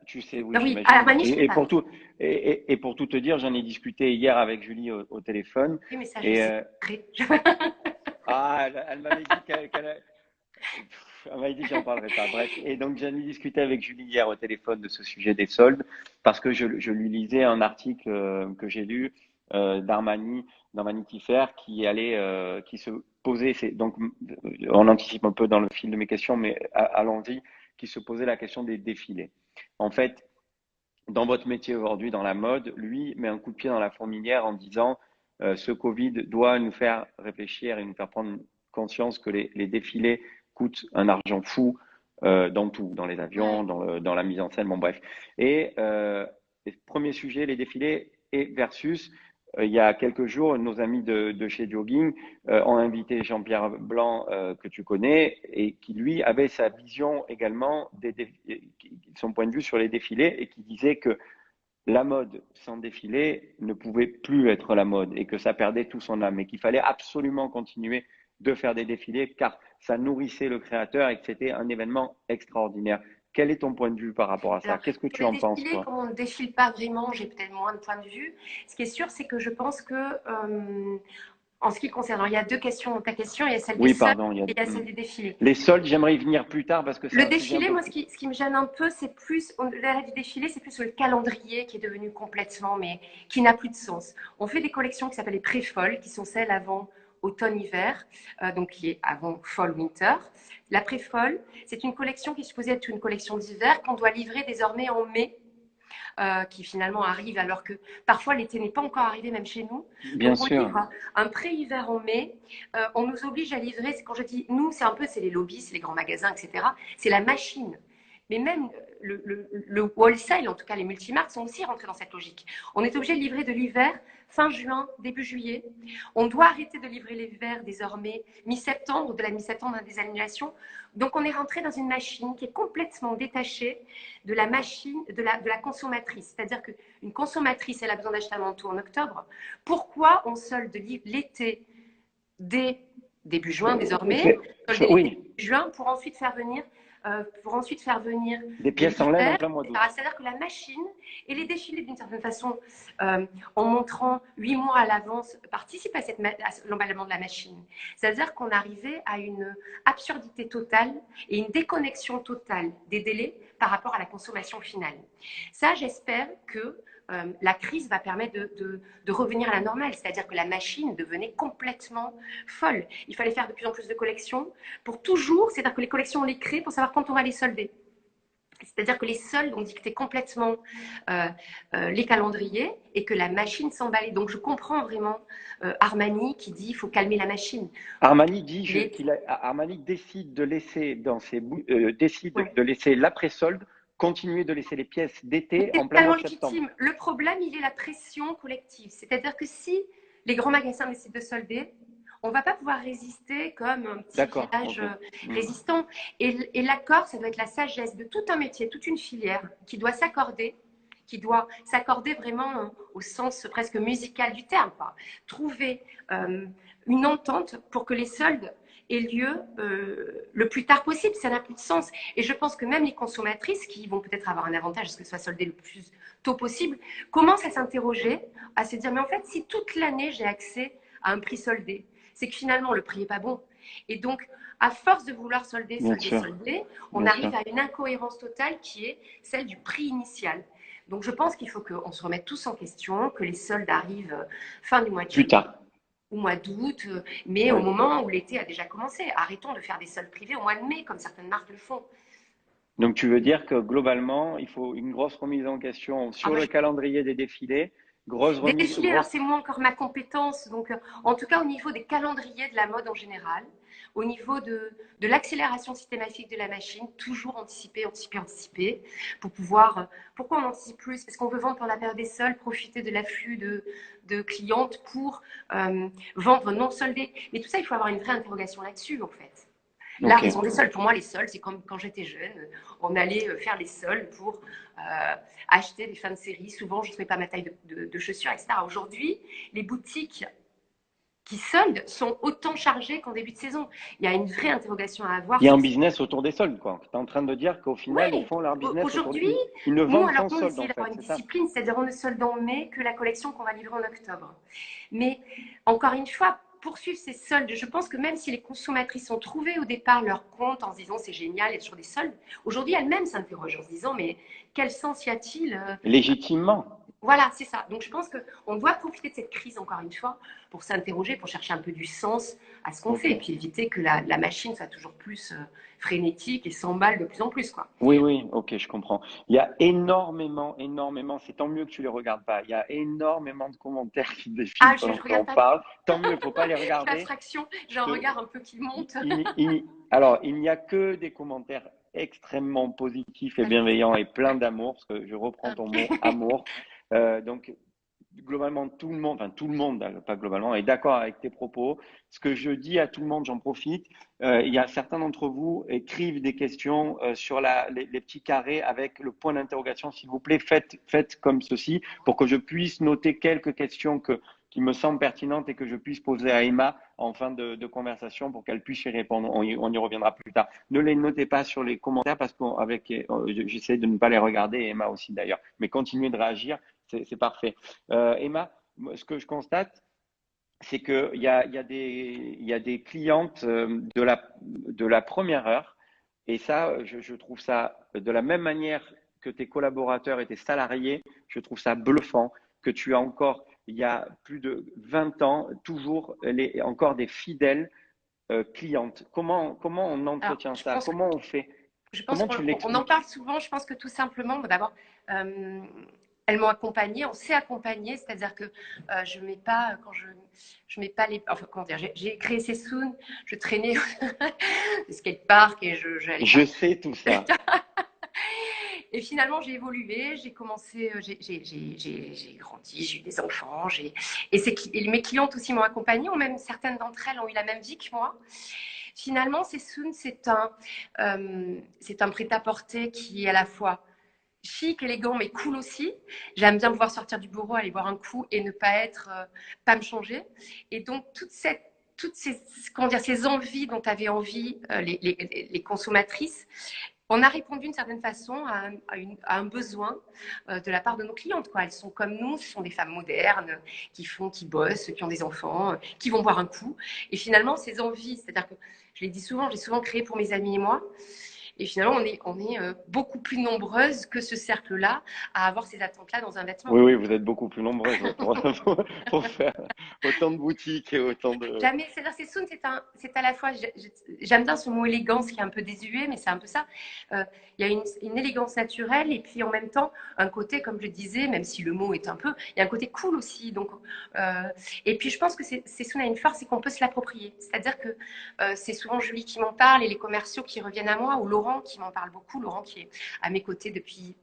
tu sais, oui, Ah oui, à j'imagine. Armani, je sais pas. Et pour tout te dire, j'en ai discuté hier avec Julie au téléphone. Oui, mais ça, je Et sais. elle m'avait dit elle m'avait dit que j'en parlerai pas. Bref. Et donc, j'en ai discuté avec Julie hier au téléphone de ce sujet des soldes parce que je lui lisais un article que j'ai lu d'Armani dans Vanity Fair qui se posait, donc on anticipe un peu dans le fil de mes questions, mais allons-y, qui se posait la question des défilés. En fait, dans votre métier aujourd'hui, dans la mode, lui met un coup de pied dans la fourmilière en disant ce Covid doit nous faire réfléchir et nous faire prendre conscience que les défilés coûtent un argent fou dans tout, dans les avions, dans la mise en scène, bon bref. Et premier sujet, les défilés et versus il y a quelques jours, nos amis de chez Jogging ont invité Jean-Pierre Blanc, que tu connais, et qui lui avait sa vision également, son point de vue sur les défilés, et qui disait que la mode sans défilé ne pouvait plus être la mode et que ça perdait tout son âme et qu'il fallait absolument continuer de faire des défilés car ça nourrissait le créateur et que c'était un événement extraordinaire. Quel est ton point de vue par rapport à ça? Alors, Qu'est-ce que sur tu les en penses, défilés, toi? comme on ne défile pas vraiment, j'ai peut-être moins de points de vue. Ce qui est sûr, c'est que je pense que, en ce qui concerne, alors, il y a deux questions dans ta question, il y a celle des Oui, soldes pardon. et il y a celle des défilés. Les soldes, j'aimerais y venir plus tard parce que c'est Le un sujet un défilé, peu moi, plus. ce qui me gêne un peu, c'est plus, l'arrêt du défilé, c'est plus le calendrier qui est devenu complètement, mais qui n'a plus de sens. On fait des collections qui s'appellent les pré-folles, qui sont celles avant automne-hiver, donc qui est avant fall-winter. La pré-folle, c'est une collection qui est supposée être une collection d'hiver qu'on doit livrer désormais en mai, qui finalement arrive alors que parfois l'été n'est pas encore arrivé même chez nous. Bien Donc on sûr. livre un pré-hiver en mai, on nous oblige à livrer, quand je dis nous, c'est les lobbies, c'est les grands magasins, etc. C'est la machine. Mais même le wholesale, en tout cas les multimarques, sont aussi rentrés dans cette logique. On est obligé de livrer de l'hiver fin juin, début juillet. On doit arrêter de livrer l'hiver désormais mi-septembre, de la mi-septembre, des annulations. Donc on est rentré dans une machine qui est complètement détachée de la machine, de la consommatrice. C'est-à-dire qu'une consommatrice, elle a besoin d'acheter un manteau en octobre. Pourquoi on solde l'été dès début juin désormais, solder l'été Oui, début juin pour ensuite faire venir pour ensuite faire venir des pièces en laine en plein mois d'août. C'est-à-dire que la machine et les défilés, d'une certaine façon, en montrant 8 mois à l'avance, participent à l'emballement de la machine. C'est-à-dire qu'on arrivait à une absurdité totale et une déconnexion totale des délais par rapport à la consommation finale. Ça, j'espère que la crise va permettre de revenir à la normale, c'est-à-dire que la machine devenait complètement folle. Il fallait faire de plus en plus de collections pour toujours, c'est-à-dire que les collections, on les crée pour savoir quand on va les solder. C'est-à-dire que les soldes ont dicté complètement les calendriers et que la machine s'emballait. Donc je comprends vraiment Armani qui dit qu'il faut calmer la machine. Armani dit Armani décide de laisser de laisser l'après-solde continuer de laisser les pièces d'été en plein mois de septembre. Légitime. Le problème, il est la pression collective. C'est-à-dire que si les grands magasins décident de solder, on ne va pas pouvoir résister comme un petit village résistant. Et l'accord, ça doit être la sagesse de tout un métier, toute une filière qui doit s'accorder vraiment au sens presque musical du terme. Trouver une entente pour que les soldes aient lieu le plus tard possible. Ça n'a plus de sens. Et je pense que même les consommatrices, qui vont peut-être avoir un avantage à ce que ce soit soldé le plus tôt possible, commencent à s'interroger, à se dire, mais en fait, si toute l'année j'ai accès à un prix soldé, c'est que finalement le prix n'est pas bon. Et donc, à force de vouloir solder, on arrive à une incohérence totale qui est celle du prix initial. Donc, je pense qu'il faut qu'on se remette tous en question, que les soldes arrivent fin du mois de juillet ou mois d'août, mais au moment où l'été a déjà commencé. Arrêtons de faire des soldes privés au mois de mai, comme certaines marques le font. Donc, tu veux dire que globalement, il faut une grosse remise en question sur le calendrier des défilés. Des défilés, alors c'est moi encore ma compétence. Donc, en tout cas, au niveau des calendriers de la mode en général, au niveau de l'accélération systématique de la machine, toujours anticiper, pour pouvoir. Pourquoi on anticipe plus? Parce qu'on veut vendre pendant la période des soldes, profiter de l'afflux de clientes pour vendre non soldé. Mais tout ça, il faut avoir une vraie interrogation là-dessus, en fait. La raison des soldes, pour moi, les soldes, c'est comme quand j'étais jeune, on allait faire les soldes pour acheter des fins de série. Souvent, je ne trouvais pas ma taille de chaussures, etc. Aujourd'hui, les boutiques qui soldent sont autant chargées qu'en début de saison. Il y a une vraie interrogation à avoir. Il y a un business autour des soldes, quoi. Tu es en train de dire qu'au final, ils font leur business aujourd'hui. Ils ne vendent sans solde, on essaie d'avoir une discipline, c'est-à-dire on ne solde en mai que la collection qu'on va livrer en octobre. Mais encore une fois, poursuivre ces soldes, je pense que même si les consommatrices ont trouvé au départ leur compte en se disant c'est génial, il y a toujours des soldes, aujourd'hui elles-mêmes s'interrogent en se disant mais quel sens y a-t-il Légitimement. Voilà, c'est ça. Donc je pense qu'on doit profiter de cette crise encore une fois pour s'interroger, pour chercher un peu du sens à ce qu'on fait et puis éviter que la machine soit toujours plus frénétique et s'emballe de plus en plus, quoi. Oui, ok, je comprends. Il y a énormément, c'est tant mieux que tu les regardes pas. Il y a énormément de commentaires qui défilent pendant qu'on parle. Tant mieux, faut pas les regarder. L'abstraction, j'ai un regard un peu qui monte. Alors, il n'y a que des commentaires extrêmement positifs et bienveillants et plein d'amour, parce que je reprends ton mot amour. Donc, globalement, tout le monde, pas globalement, est d'accord avec tes propos. Ce que je dis à tout le monde, j'en profite, il y a certains d'entre vous écrivent des questions sur les petits carrés avec le point d'interrogation. S'il vous plaît, faites comme ceci pour que je puisse noter quelques questions qui me semblent pertinentes et que je puisse poser à Emma en fin de conversation pour qu'elle puisse y répondre. On y reviendra plus tard. Ne les notez pas sur les commentaires parce que j'essaie de ne pas les regarder, Emma aussi d'ailleurs. Mais continuez de réagir, c'est parfait. Emma, ce que je constate, c'est qu'il y a des clientes de la première heure, et ça, je trouve ça de la même manière que tes collaborateurs et tes salariés, je trouve ça bluffant que tu as encore, il y a plus de 20 ans, toujours encore des fidèles clientes. Comment on entretient ça? Comment on fait? On en parle souvent, je pense que tout simplement, d'abord, elles m'ont accompagnée, on s'est accompagné, c'est-à-dire que je mets pas, quand je mets pas les, enfin comment dire, j'ai créé Sessoun, je traînais au skatepark et je sais tout ça. Et finalement, j'ai évolué, j'ai commencé, j'ai grandi, j'ai eu des enfants, et mes clientes aussi m'ont accompagnée, ou même certaines d'entre elles ont eu la même vie que moi. Finalement, Sessoun, c'est un prêt-à-porter qui est à la fois chic, élégant, mais cool aussi. J'aime bien pouvoir sortir du bureau, aller boire un coup et ne pas me changer. Et donc, toute cette toutes ces, comment dire, ces envies dont avaient envie les consommatrices, on a répondu d'une certaine façon à un besoin de la part de nos clientes, quoi. Elles sont comme nous, ce sont des femmes modernes qui bossent, qui ont des enfants, qui vont boire un coup. Et finalement, ces envies, c'est-à-dire que je l'ai dit souvent, j'ai souvent créé pour mes amis et moi. Et finalement, on est beaucoup plus nombreuses que ce cercle-là à avoir ces attentes-là dans un vêtement. Oui, oui, vous êtes beaucoup plus nombreuses pour faire autant de boutiques et autant de… Jamais, c'est-à-dire, c'est à la fois, j'aime bien ce mot élégance qui est un peu désuet, mais c'est un peu ça. Il y a une élégance naturelle et puis en même temps un côté, comme je disais, même si le mot est un peu, il y a un côté cool aussi. Donc, et puis je pense que Sessoun a une force, c'est qu'on peut se l'approprier. C'est-à-dire que c'est souvent Julie qui m'en parle et les commerciaux qui reviennent à moi, ou Laurent qui m'en parle beaucoup, Laurent qui est à mes côtés depuis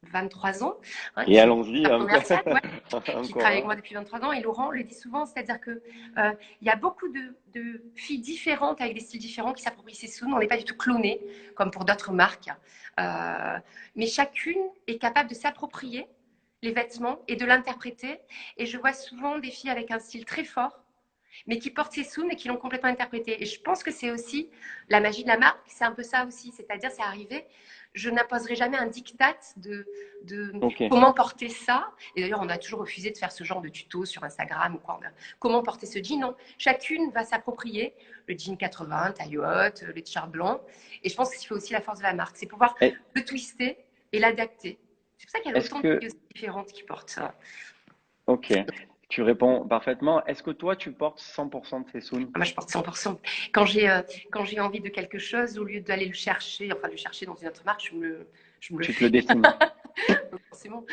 23 ans, hein, Et allons-y, commercial, ouais, qui encore, travaille avec moi depuis 23 ans. Et Laurent le dit souvent, c'est-à-dire que il y a beaucoup de filles différentes avec des styles différents qui s'approprient Sessoun. On n'est pas du tout clonés comme pour d'autres marques, mais chacune est capable de s'approprier les vêtements et de l'interpréter. Et je vois souvent des filles avec un style très fort, mais qui portent Sessoun et qui l'ont complètement interprété. Et je pense que c'est aussi la magie de la marque, c'est un peu ça aussi, c'est-à-dire c'est arrivé. Je n'imposerai jamais un diktat de comment porter ça. Et d'ailleurs, on a toujours refusé de faire ce genre de tuto sur Instagram ou quoi. Comment porter ce jean. Non, chacune va s'approprier le jean 80, taille haute, le t-shirt blanc. Et je pense que ce qui fait aussi la force de la marque, c'est pouvoir le twister et l'adapter. C'est pour ça qu'il y a autant de filles différentes qui portent ça. Ok, tu réponds parfaitement. Est-ce que toi, tu portes 100% de Sessoun? Moi, je porte 100%. Quand j'ai envie de quelque chose, au lieu d'aller le chercher dans une autre marque, je me le Tu te fais. le dessines. Forcément,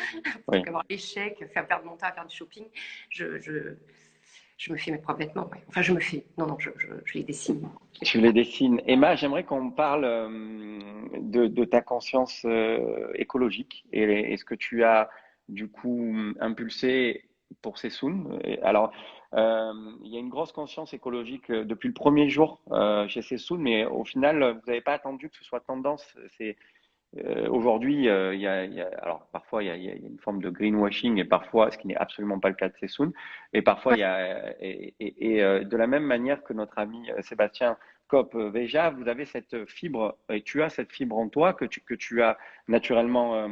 Oui. pour avoir l'échec, faire perdre mon temps à faire du shopping, je me fais mes propres vêtements. Ouais. Enfin, je me fais. Non, je les dessine. Tu les dessines. Emma, j'aimerais qu'on parle de ta conscience écologique et ce que tu as du coup impulsé pour Sessoun. Alors, il y a une grosse conscience écologique depuis le premier jour chez Sessoun, mais au final, vous n'avez pas attendu que ce soit tendance. Aujourd'hui, alors parfois il y a une forme de greenwashing et parfois, ce qui n'est absolument pas le cas de Sessoun, et parfois il y a de la même manière que notre ami Sébastien Kopp-Veja, vous avez cette fibre et tu as cette fibre en toi que tu as naturellement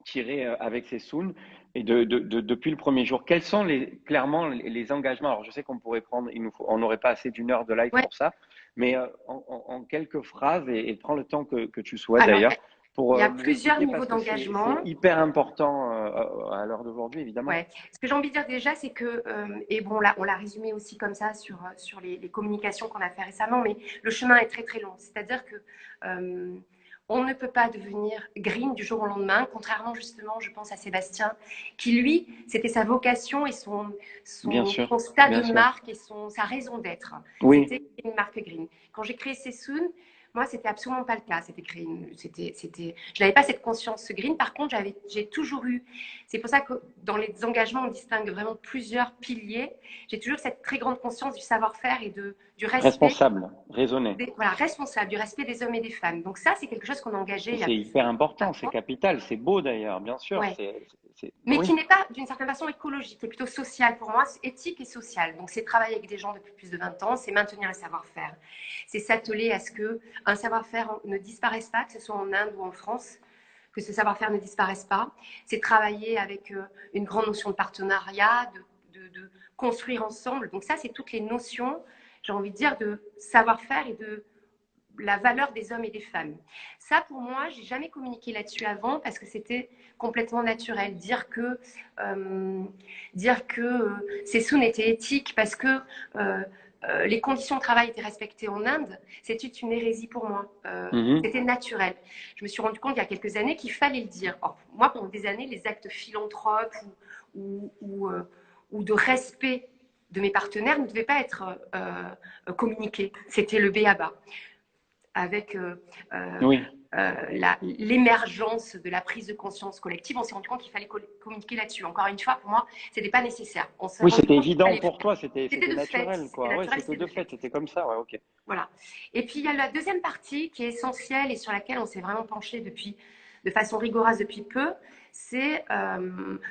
tirée avec Sessoun et depuis le premier jour. Quels sont clairement les engagements? Alors je sais qu'on pourrait prendre, on n'aurait pas assez d'une heure de live pour ça, mais en quelques phrases et prends le temps que tu souhaites d'ailleurs. Il y a plusieurs niveaux d'engagement. C'est hyper important à l'heure d'aujourd'hui, évidemment. Ouais. Ce que j'ai envie de dire déjà, c'est que, et bon, là, on l'a résumé aussi comme ça sur les communications qu'on a fait récemment, mais le chemin est très très long. C'est-à-dire que on ne peut pas devenir green du jour au lendemain, contrairement justement, je pense à Sébastien, qui lui, c'était sa vocation et son stade de marque et sa raison d'être. Oui. C'était une marque green. Quand j'ai créé Sessoun, moi, c'était absolument pas le cas. Je n'avais pas cette conscience green. Par contre, j'ai toujours eu. C'est pour ça que dans les engagements, on distingue vraiment plusieurs piliers. J'ai toujours cette très grande conscience du savoir-faire et du respect. Responsable, raisonné. Responsable du respect des hommes et des femmes. Donc ça, c'est quelque chose qu'on a engagé. C'est hyper important, c'est capital, c'est beau d'ailleurs, bien sûr. Ouais. Mais qui n'est pas d'une certaine façon écologique, c'est plutôt social pour moi, c'est éthique et social. Donc c'est travailler avec des gens depuis plus de 20 ans, c'est maintenir le savoir-faire. C'est s'atteler à ce qu'un savoir-faire ne disparaisse pas, que ce soit en Inde ou en France, que ce savoir-faire ne disparaisse pas. C'est travailler avec une grande notion de partenariat, de construire ensemble. Donc ça, c'est toutes les notions, j'ai envie de dire, de savoir-faire et de la valeur des hommes et des femmes. Ça, pour moi, j'ai jamais communiqué là-dessus avant parce que c'était complètement naturel. Dire que Sessoun était éthique parce que les conditions de travail étaient respectées en Inde, c'était une hérésie pour moi. C'était naturel. Je me suis rendu compte il y a quelques années qu'il fallait le dire. Or, moi, pendant des années, les actes philanthropes ou de respect de mes partenaires ne devaient pas être communiqués. C'était le b.a.-ba. Avec l'émergence de la prise de conscience collective, on s'est rendu compte qu'il fallait communiquer là-dessus. Encore une fois, pour moi, ce n'était pas nécessaire. Oui, c'était évident pour toi, c'était naturel. C'était de fait, c'était comme ça. Ouais, okay. Voilà. Et puis, il y a la deuxième partie qui est essentielle et sur laquelle on s'est vraiment penché de façon rigoureuse depuis peu, c'est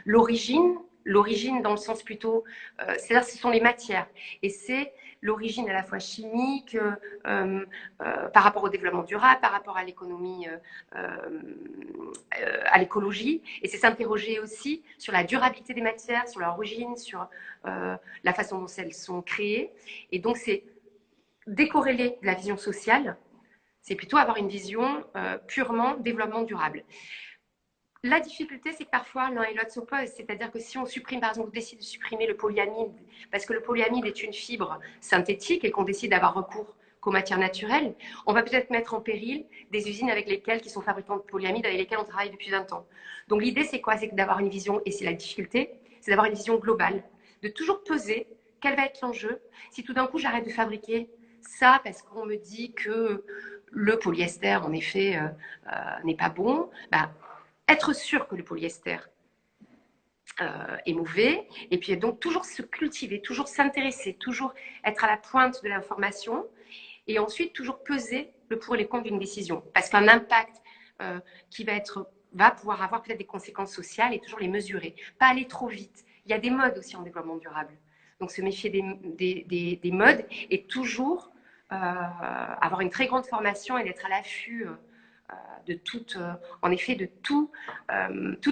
l'origine. L'origine dans le sens plutôt, c'est-à-dire ce sont les matières. Et c'est l'origine à la fois chimique, par rapport au développement durable, par rapport à l'économie, à l'écologie. Et c'est s'interroger aussi sur la durabilité des matières, sur leur origine, sur la façon dont elles sont créées. Et donc, c'est décorréler de la vision sociale, c'est plutôt avoir une vision purement développement durable. La difficulté, c'est que parfois l'un et l'autre s'opposent. C'est-à-dire que si on supprime, par exemple, on décide de supprimer le polyamide, parce que le polyamide est une fibre synthétique et qu'on décide d'avoir recours qu'aux matières naturelles, on va peut-être mettre en péril des usines qui sont fabricantes de polyamide, avec lesquelles on travaille depuis 20 ans. Donc l'idée, c'est quoi? C'est d'avoir une vision, et c'est la difficulté, c'est d'avoir une vision globale, de toujours peser quel va être l'enjeu. Si tout d'un coup, j'arrête de fabriquer ça parce qu'on me dit que le polyester, en effet, n'est pas bon, bah, être sûr que le polyester est mauvais, et puis donc toujours se cultiver, toujours s'intéresser, toujours être à la pointe de l'information, et ensuite toujours peser le pour et les contre d'une décision. Parce qu'un impact qui va pouvoir avoir peut-être des conséquences sociales, et toujours les mesurer. Pas aller trop vite. Il y a des modes aussi en développement durable. Donc se méfier des modes, et toujours avoir une très grande formation et d'être à l'affût de toutes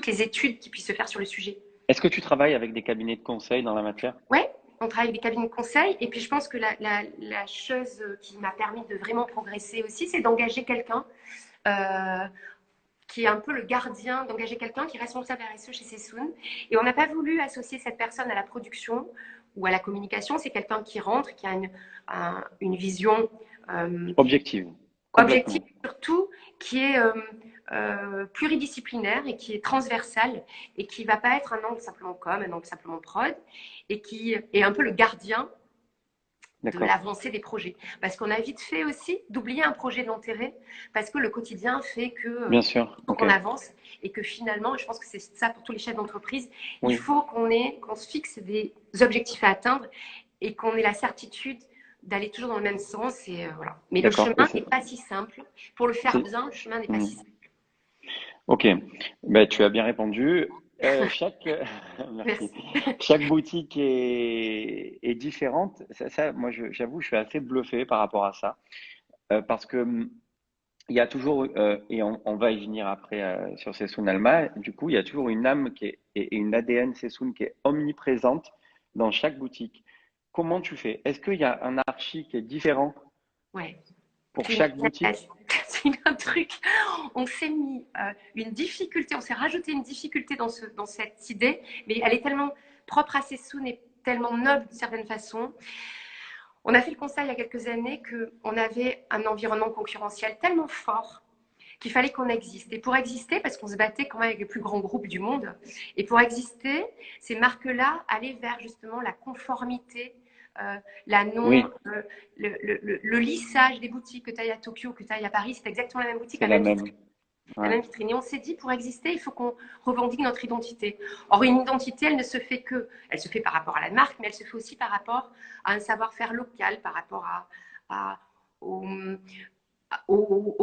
les études qui puissent se faire sur le sujet. Est-ce que tu travailles avec des cabinets de conseil dans la matière? Oui, on travaille avec des cabinets de conseil. Et puis je pense que la chose qui m'a permis de vraiment progresser aussi, c'est d'engager quelqu'un qui est un peu le gardien, d'engager quelqu'un qui est responsable RSE chez Sessoun. Et on n'a pas voulu associer cette personne à la production ou à la communication. C'est quelqu'un qui rentre, qui a une vision objective. Objectif surtout, qui est pluridisciplinaire et qui est transversal, et qui ne va pas être un angle simplement com, un angle simplement prod, et qui est un peu le gardien de l'avancée des projets. Parce qu'on a vite fait aussi d'oublier un projet de l'enterrer, parce que le quotidien fait que bien sûr, qu'on avance, et que finalement, je pense que c'est ça pour tous les chefs d'entreprise, il faut qu'on se fixe des objectifs à atteindre, et qu'on ait la certitude d'aller toujours dans le même sens. Et voilà. Mais le chemin n'est pas si simple. Pour le faire bien, le chemin n'est pas si simple. Ok, ben, tu as bien répondu. Chaque boutique est différente. Ça, moi, j'avoue, je suis assez bluffé par rapport à ça. Parce que il y a toujours, et on va y venir après sur Sessoun Alma, du coup, il y a toujours une âme et une ADN Sessoun qui est omniprésente dans chaque boutique. Comment tu fais? Est-ce qu'il y a un archi qui est différent pour chaque boutique? C'est un truc. On s'est mis une difficulté, on s'est rajouté une difficulté dans cette idée, mais elle est tellement propre à Sessoun et tellement noble d'une certaine façon. On a fait le constat il y a quelques années qu'on avait un environnement concurrentiel tellement fort qu'il fallait qu'on existe. Et pour exister, parce qu'on se battait quand même avec les plus grands groupes du monde, et pour exister, ces marques-là allaient vers justement la conformité, le lissage des boutiques, que tu ailles à Tokyo, que tu ailles à Paris, c'est exactement la même boutique, la même vitrine. Et on s'est dit, pour exister, il faut qu'on revendique notre identité. Or, une identité, elle se fait par rapport à la marque, mais elle se fait aussi par rapport à un savoir-faire local, par rapport au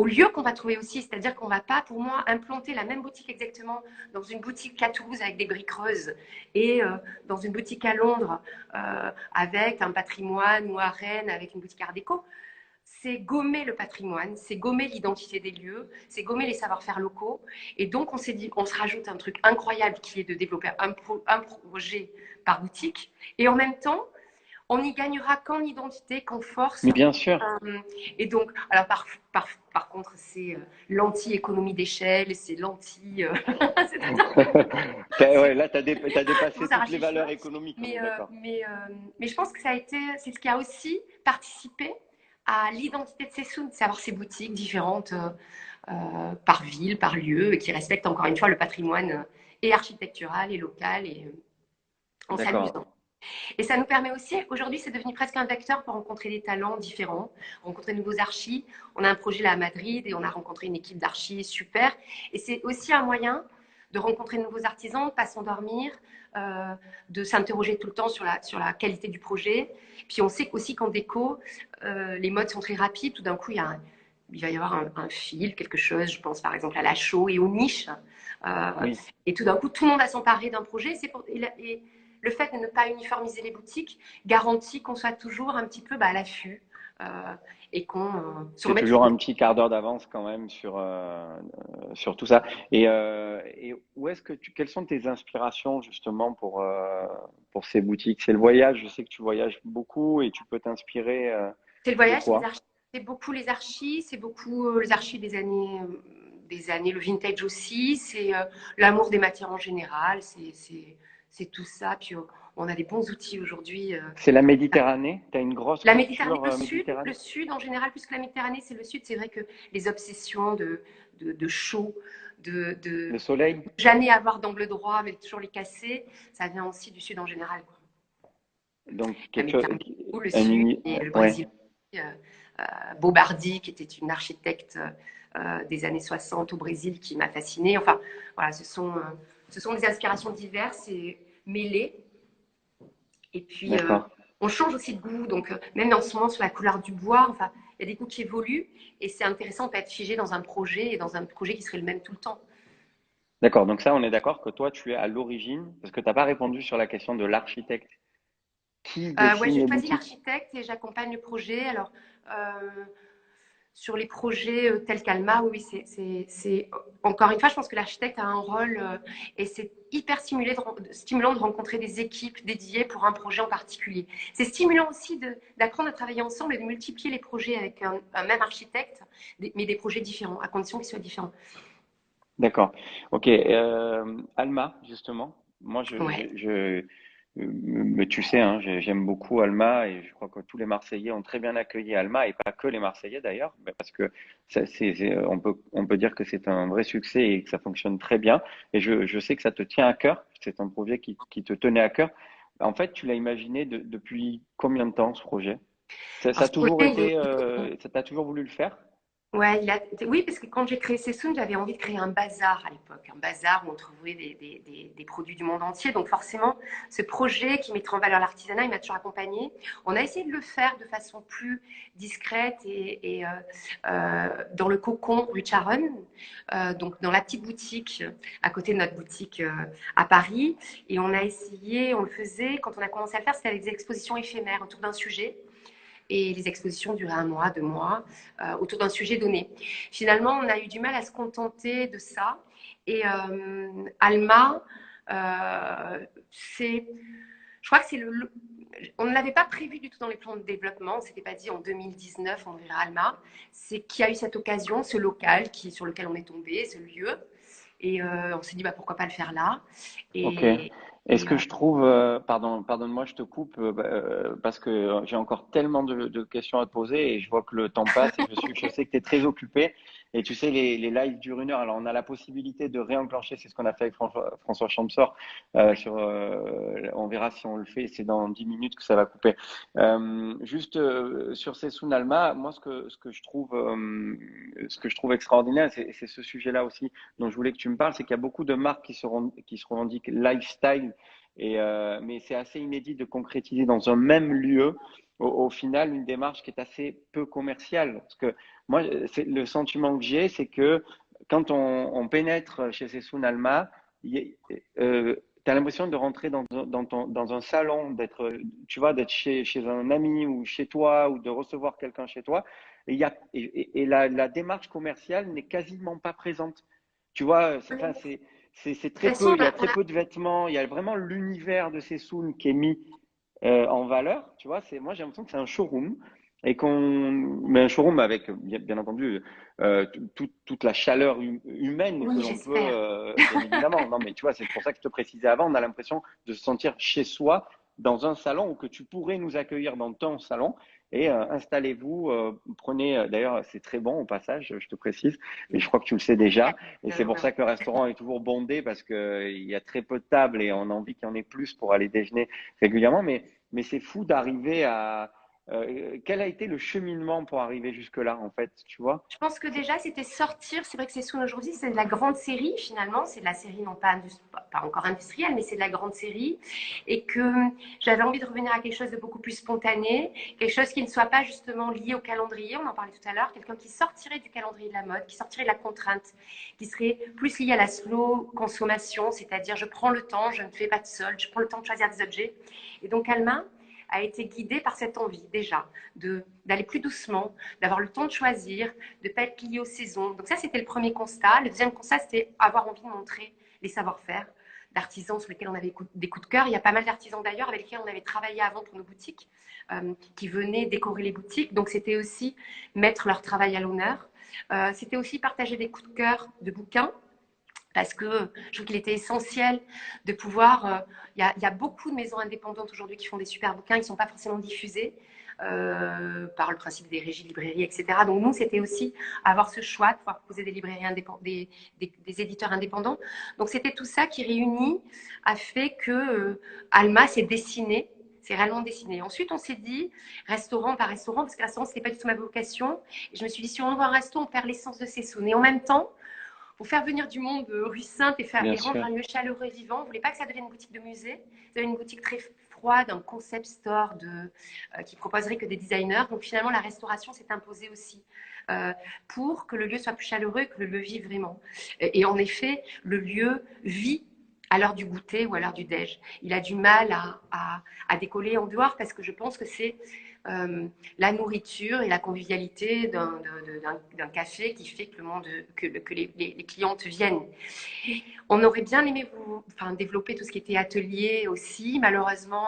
lieu qu'on va trouver aussi. C'est-à-dire qu'on ne va pas, pour moi, implanter la même boutique exactement dans une boutique à Toulouse avec des briques creuses, et dans une boutique à Londres avec un patrimoine, ou à Rennes avec une boutique art déco. C'est gommer le patrimoine, c'est gommer l'identité des lieux, c'est gommer les savoir-faire locaux. Et donc, on s'est dit, on se rajoute un truc incroyable qui est de développer un projet par boutique. Et en même temps, on n'y gagnera qu'en identité, qu'en force. Mais bien sûr. Et donc, alors par contre, c'est l'anti-économie d'échelle, c'est l'anti... là, tu as dépassé toutes les valeurs économiques. Mais je pense que c'est ce qui a aussi participé à l'identité de Sessoun, c'est avoir ces boutiques différentes par ville, par lieu, et qui respectent encore une fois le patrimoine et architectural et local, et en s'amusant. Et ça nous permet aussi, aujourd'hui, c'est devenu presque un vecteur pour rencontrer des talents différents, rencontrer de nouveaux archis. On a un projet là à Madrid et on a rencontré une équipe d'archis super. Et c'est aussi un moyen de rencontrer de nouveaux artisans, de ne pas s'endormir, de s'interroger tout le temps sur la qualité du projet. Puis on sait aussi qu'en déco, les modes sont très rapides. Tout d'un coup, il va y avoir un fil, quelque chose. Je pense par exemple à la chaux et aux niches. Et tout d'un coup, tout le monde va s'emparer d'un projet. le fait de ne pas uniformiser les boutiques garantit qu'on soit toujours un petit peu à l'affût et qu'on se C'est remette toujours toujours. un petit quart d'heure d'avance quand même sur tout ça. Et où est-ce que quelles sont tes inspirations justement pour ces boutiques? C'est le voyage. Je sais que tu voyages beaucoup et tu peux t'inspirer C'est le de voyage, quoi? c'est beaucoup les archis, c'est beaucoup les archis des années, le vintage aussi, c'est l'amour des matières en général, c'est tout ça. Puis on a des bons outils aujourd'hui. C'est la Méditerranée? Tu as une grosse La Méditerranée, culture méditerranéenne? le sud en général, plus que la Méditerranée, c'est le sud. C'est vrai que les obsessions de chaud, Le de soleil? jamais avoir d'angle droit, mais toujours les casser, ça vient aussi du sud en général, quoi. Donc La quelque chose, Méditerranée, le un sud et le ouais. Brésil. Euh, Bobardi, qui était une architecte des années 60 au Brésil, qui m'a fascinée. Enfin, voilà, ce sont des inspirations diverses et mêlées. Et puis, D'accord. on change aussi de goût. Donc, même en ce moment, sur la couleur du bois, enfin, il y a des goûts qui évoluent. Et c'est intéressant de ne pas être figé dans un projet et dans un projet qui serait le même tout le temps. D'accord. Donc ça, on est d'accord que toi, tu es à l'origine, parce que tu n'as pas répondu sur la question de l'architecte. Qui Ouais, dessine j'ai les choisi boutiques? l'architecte et j'accompagne le projet. Alors, sur les projets tels qu'Alma, oui, c'est encore une fois, je pense que l'architecte a un rôle et c'est hyper stimulant de rencontrer des équipes dédiées pour un projet en particulier. C'est stimulant aussi d'apprendre à travailler ensemble et de multiplier les projets avec un même architecte, mais des projets différents, à condition qu'ils soient différents. D'accord. Ok. Alma, justement. Moi, Ouais. mais tu sais, hein, j'aime beaucoup Alma et je crois que tous les Marseillais ont très bien accueilli Alma et pas que les Marseillais d'ailleurs, mais parce que on peut dire que c'est un vrai succès et que ça fonctionne très bien. Et je sais que ça te tient à cœur. C'est un projet qui te tenait à cœur. En fait, tu l'as imaginé depuis combien de temps ce projet? Ça Alors, a ce projet, toujours été, ça t'a toujours voulu le faire? ouais, oui, parce que quand j'ai créé Sessoun, j'avais envie de créer un bazar à l'époque, un bazar où on trouvait des produits du monde entier. Donc forcément, ce projet qui mettrait en valeur l'artisanat, il m'a toujours accompagné. On a essayé de le faire de façon plus discrète dans le cocon rue Charonne, donc dans la petite boutique à côté de notre boutique à Paris. Et on a essayé, on le faisait, quand on a commencé à le faire, c'était avec des expositions éphémères autour d'un sujet et les expositions duraient 1 mois, 2 mois, autour d'un sujet donné. Finalement, on a eu du mal à se contenter de ça. Et Alma, c'est, je crois que on ne l'avait pas prévu du tout dans les plans de développement. On ne s'était pas dit en 2019 on verra Alma. C'est qui a eu cette occasion, ce local sur lequel on est tombé, ce lieu. Et on s'est dit pourquoi pas le faire là. Ok. Et, Et ce et que je trouve, pardonne-moi, je te coupe parce que j'ai encore tellement de questions à te poser et je vois que le temps passe et je sais que tu es très occupé et tu sais, les lives durent 1 heure. Alors, on a la possibilité de réenclencher, c'est ce qu'on a fait avec François Champsor. On verra si on le fait, c'est dans 10 minutes que ça va couper. Juste sur Sessoun Alma, moi, ce que je trouve extraordinaire, c'est ce sujet-là aussi dont je voulais que tu me parles, c'est qu'il y a beaucoup de marques qui se revendiquent lifestyle, mais c'est assez inédit de concrétiser dans un même lieu, au final, une démarche qui est assez peu commerciale. Parce que moi, c'est le sentiment que j'ai, c'est que quand on pénètre chez Sessoun Alma, tu as l'impression de rentrer dans un salon, tu vois, d'être chez un ami ou chez toi, ou de recevoir quelqu'un chez toi. Et la démarche commerciale n'est quasiment pas présente. Tu vois, enfin, c'est de très toute façon, peu, il y a très peu de vêtements, il y a vraiment l'univers de Sessoun qui est mis en valeur. Tu vois, moi j'ai l'impression que c'est un showroom mais un showroom avec bien entendu toute la chaleur humaine que oui, l'on peut, j'espère. bien évidemment. Non, mais tu vois, c'est pour ça que je te précisais avant, on a l'impression de se sentir chez soi dans un salon ou que tu pourrais nous accueillir dans ton salon et installez-vous, prenez, d'ailleurs c'est très bon au passage, je te précise, mais je crois que tu le sais déjà, et c'est pour Ouais, ouais. ça que le restaurant est toujours bondé parce que il y a très peu de tables et on a envie qu'il y en ait plus pour aller déjeuner régulièrement, mais c'est fou d'arriver quel a été le cheminement pour arriver jusque-là, en fait, tu vois? Je pense que déjà, c'était sortir. C'est vrai que Sessoun aujourd'hui, c'est de la grande série finalement. C'est de la série non pas, pas encore industrielle, mais c'est de la grande série. Et que j'avais envie de revenir à quelque chose de beaucoup plus spontané, quelque chose qui ne soit pas justement lié au calendrier. On en parlait tout à l'heure. Quelqu'un qui sortirait du calendrier de la mode, qui sortirait de la contrainte, qui serait plus lié à la slow consommation, c'est-à-dire je prends le temps, je ne fais pas de solde, je prends le temps de choisir des objets. Et donc Alma a été guidée par cette envie déjà d'aller plus doucement, d'avoir le temps de choisir, de ne pas être lié aux saisons. Donc ça, c'était le premier constat. Le deuxième constat, c'était avoir envie de montrer les savoir-faire d'artisans sur lesquels on avait des coups de cœur. Il y a pas mal d'artisans d'ailleurs avec lesquels on avait travaillé avant pour nos boutiques, qui venaient décorer les boutiques. Donc c'était aussi mettre leur travail à l'honneur. C'était aussi partager des coups de cœur de bouquins, parce que je trouve qu'il était essentiel de pouvoir. Il y a beaucoup de maisons indépendantes aujourd'hui qui font des super bouquins, qui ne sont pas forcément diffusés par le principe des régies de librairies, etc. Donc nous, c'était aussi avoir ce choix de pouvoir proposer des librairies des éditeurs indépendants. Donc c'était tout ça qui réunit a fait que Alma s'est dessinée. C'est réellement dessiné. Ensuite, on s'est dit, restaurant par restaurant, parce que restaurant, ce n'était pas du tout ma vocation. Et je me suis dit, si on ouvre un resto, on perd l'essence de Sessoun. Et en même temps, pour faire venir du monde rue Sainte Bien et rendre sûr. un lieu chaleureux et vivant. On ne voulait pas que ça devienne une boutique de musée. Ça devienne une boutique très froide, un concept store qui proposerait que des designers. Donc finalement, la restauration s'est imposée aussi pour que le lieu soit plus chaleureux et que le lieu vive vraiment. Et en effet, le lieu vit à l'heure du goûter ou à l'heure du déj. Il a du mal à décoller en dehors parce que je pense que c'est la nourriture et la convivialité d'un café qui fait que, les clientes viennent. On aurait bien aimé développer tout ce qui était atelier aussi. Malheureusement,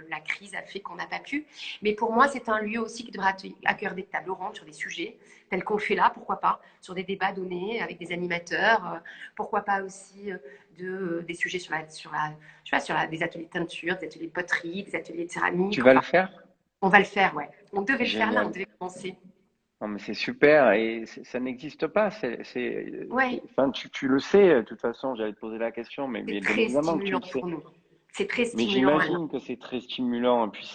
la crise a fait qu'on n'a pas pu. Mais pour moi, c'est un lieu aussi qui devra accueillir des tables rondes sur des sujets tels qu'on le fait là, pourquoi pas, sur des débats donnés avec des animateurs. Pourquoi pas aussi des sujets des ateliers de teinture, des ateliers de poterie, des ateliers de céramique. Tu vas le Enfin, faire? on va le faire, ouais. On devait le faire là, on Génial. devait commencer. Non, mais c'est super et ça n'existe pas. Ouais, Enfin, tu le sais, de toute façon, j'allais te poser la question, mais c'est bien très évidemment que tu stimulant le sais. pour nous. C'est très Mais stimulant, Alain. j'imagine que c'est très stimulant. Et puis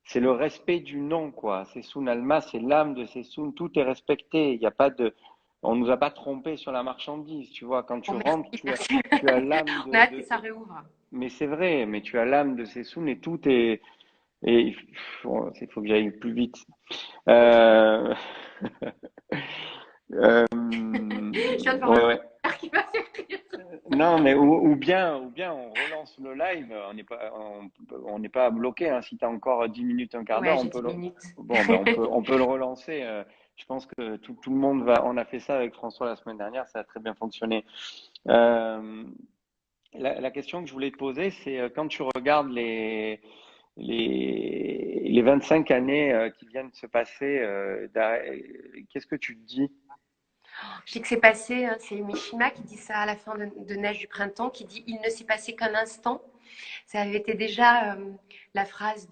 c'est le respect du nom, quoi. Sessoun Alma, c'est l'âme de Sessoun. Tout est respecté. Il y a pas de, on nous a pas trompé sur la marchandise, tu vois. Quand tu Bon, rentres, merci, merci. tu as l'âme On a hâte que ça réouvre. mais c'est vrai, mais tu as l'âme de Sessoun et tout est, et il faut que j'aille plus vite. Ok. Euh, Je viens de voir le ouais, ouais. frère qui m'a fait rire. Non, mais ou bien on relance le live, on n'est pas bloqué, hein. Si tu as encore 10 minutes, un quart Ouais, d'heure, j'ai 10 minutes. bon, ben on peut le relancer. Je pense que tout le monde on a fait ça avec François la semaine dernière, ça a très bien fonctionné. Euh, la question que je voulais te poser, c'est quand tu regardes les 25 années qui viennent de se passer, qu'est-ce que tu te dis? Je sais que c'est passé, hein, c'est Mishima qui dit ça à la fin de Neige du printemps, qui dit il ne s'est passé qu'un instant. Ça avait été déjà la phrase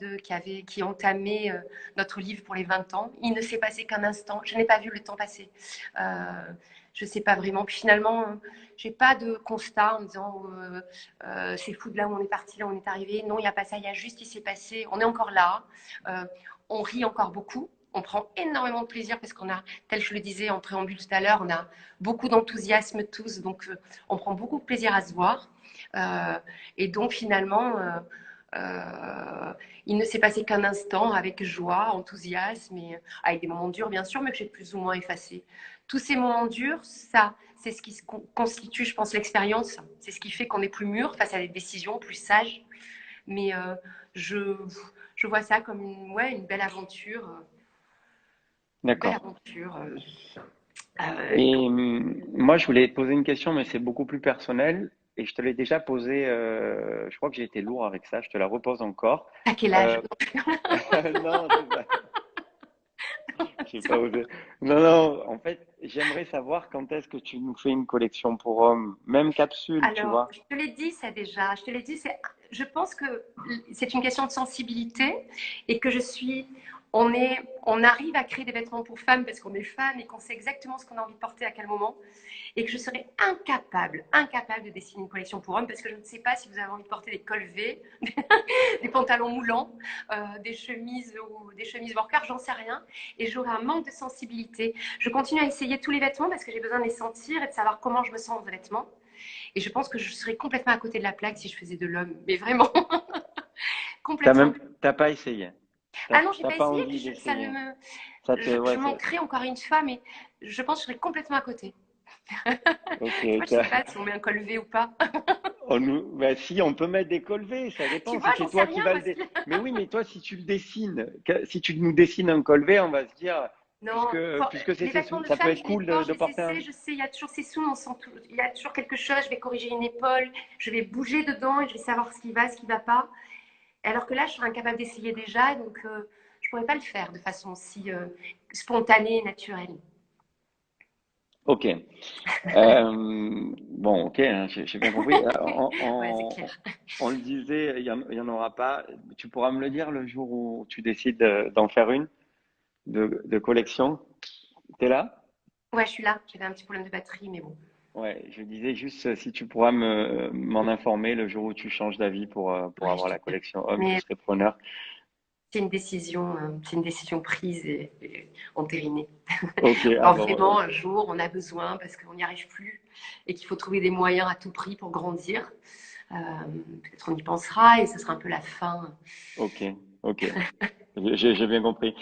qui entamait notre livre pour les 20 ans. Il ne s'est passé qu'un instant. Je n'ai pas vu le temps passer. Je ne sais pas vraiment. Puis finalement, je n'ai pas de constat en me disant c'est fou de là où on est parti, là où on est arrivé. Non, il n'y a pas ça. Il y a juste, il s'est passé. On est encore là. Euh, on rit encore beaucoup. On prend énormément de plaisir parce qu'on a, tel que je le disais en préambule tout à l'heure, on a beaucoup d'enthousiasme tous. Donc, on prend beaucoup de plaisir à se voir. Euh, et donc finalement, il ne s'est passé qu'un instant avec joie, enthousiasme et avec des moments durs bien sûr, mais que j'ai plus ou moins effacés. Tous ces moments durs, ça, c'est ce qui constitue, je pense, l'expérience. C'est ce qui fait qu'on est plus mûr face à des décisions, plus sage. Mais je, je vois ça comme une belle aventure. Une belle D'accord. aventure. Et moi, je voulais te poser une question, mais c'est beaucoup plus personnel. Et je te l'ai déjà posé, je crois que j'ai été lourd avec ça, je te la repose encore. À quel âge? Euh, non, c'est pas, j'ai pas osé. Non, non, en fait, j'aimerais savoir quand est-ce que tu nous fais une collection pour hommes, même capsule, tu Alors, vois. je te l'ai dit ça déjà. Je te l'ai dit, je pense que c'est une question de sensibilité et que je suis on arrive à créer des vêtements pour femmes parce qu'on est femme et qu'on sait exactement ce qu'on a envie de porter à quel moment, et que je serais incapable de dessiner une collection pour hommes parce que je ne sais pas si vous avez envie de porter des cols V, des pantalons moulants, des chemises ou des chemises worker, j'en sais rien, et j'aurais un manque de sensibilité. Je continue à essayer tous les vêtements parce que j'ai besoin de les sentir et de savoir comment je me sens dans les vêtements. Et je pense que je serais complètement à côté de la plaque si je faisais de l'homme, mais vraiment complètement. T'as pas essayé. Ah non, j'ai T'as pas pas essayé, envie puis ça ne d'essayer. me, je Ouais, manquerais encore une fois, mais je pense que je serais complètement à côté. ok. Tu vois, je sais pas si on met un col V ou pas. Bah, si, on peut mettre des colvets, ça Tu dépend. Si vois, c'est j'en sais toi qui rien vas parce que Mais oui, mais toi, si tu le dessines, si tu nous dessines un colvet, on va se dire, non, puisque c'est les vêtements Sessoun, de ça peut femme, être je les cool porte, de je les porter un. sais, il y a toujours ces sous, on sent tout, il y a toujours quelque chose, je vais corriger une épaule, je vais bouger dedans et je vais savoir ce qui va pas. Alors que là, je serais incapable d'essayer déjà, donc je pourrais pas le faire de façon si spontanée et naturelle. Ok. Bon, ok, hein, j'ai bien compris. Ouais, c'est clair. On le disait, il y en aura pas. Tu pourras me le dire le jour où tu décides d'en faire une de collection. T'es là? Ouais, je suis là. J'avais un petit problème de batterie, mais bon. Ouais, je disais juste si tu pourras m'en informer le jour où tu changes d'avis pour Ouais, je avoir te la dirais. collection homme, je Mais serai preneur. c'est une décision prise et entérinée. Ok, ah Alors bon, vraiment, un jour, on a besoin parce qu'on n'y arrive plus et qu'il faut trouver des moyens à tout prix pour grandir. Euh, Peut-être on y pensera et ce sera un peu la fin. ok, ok. J'ai bien compris.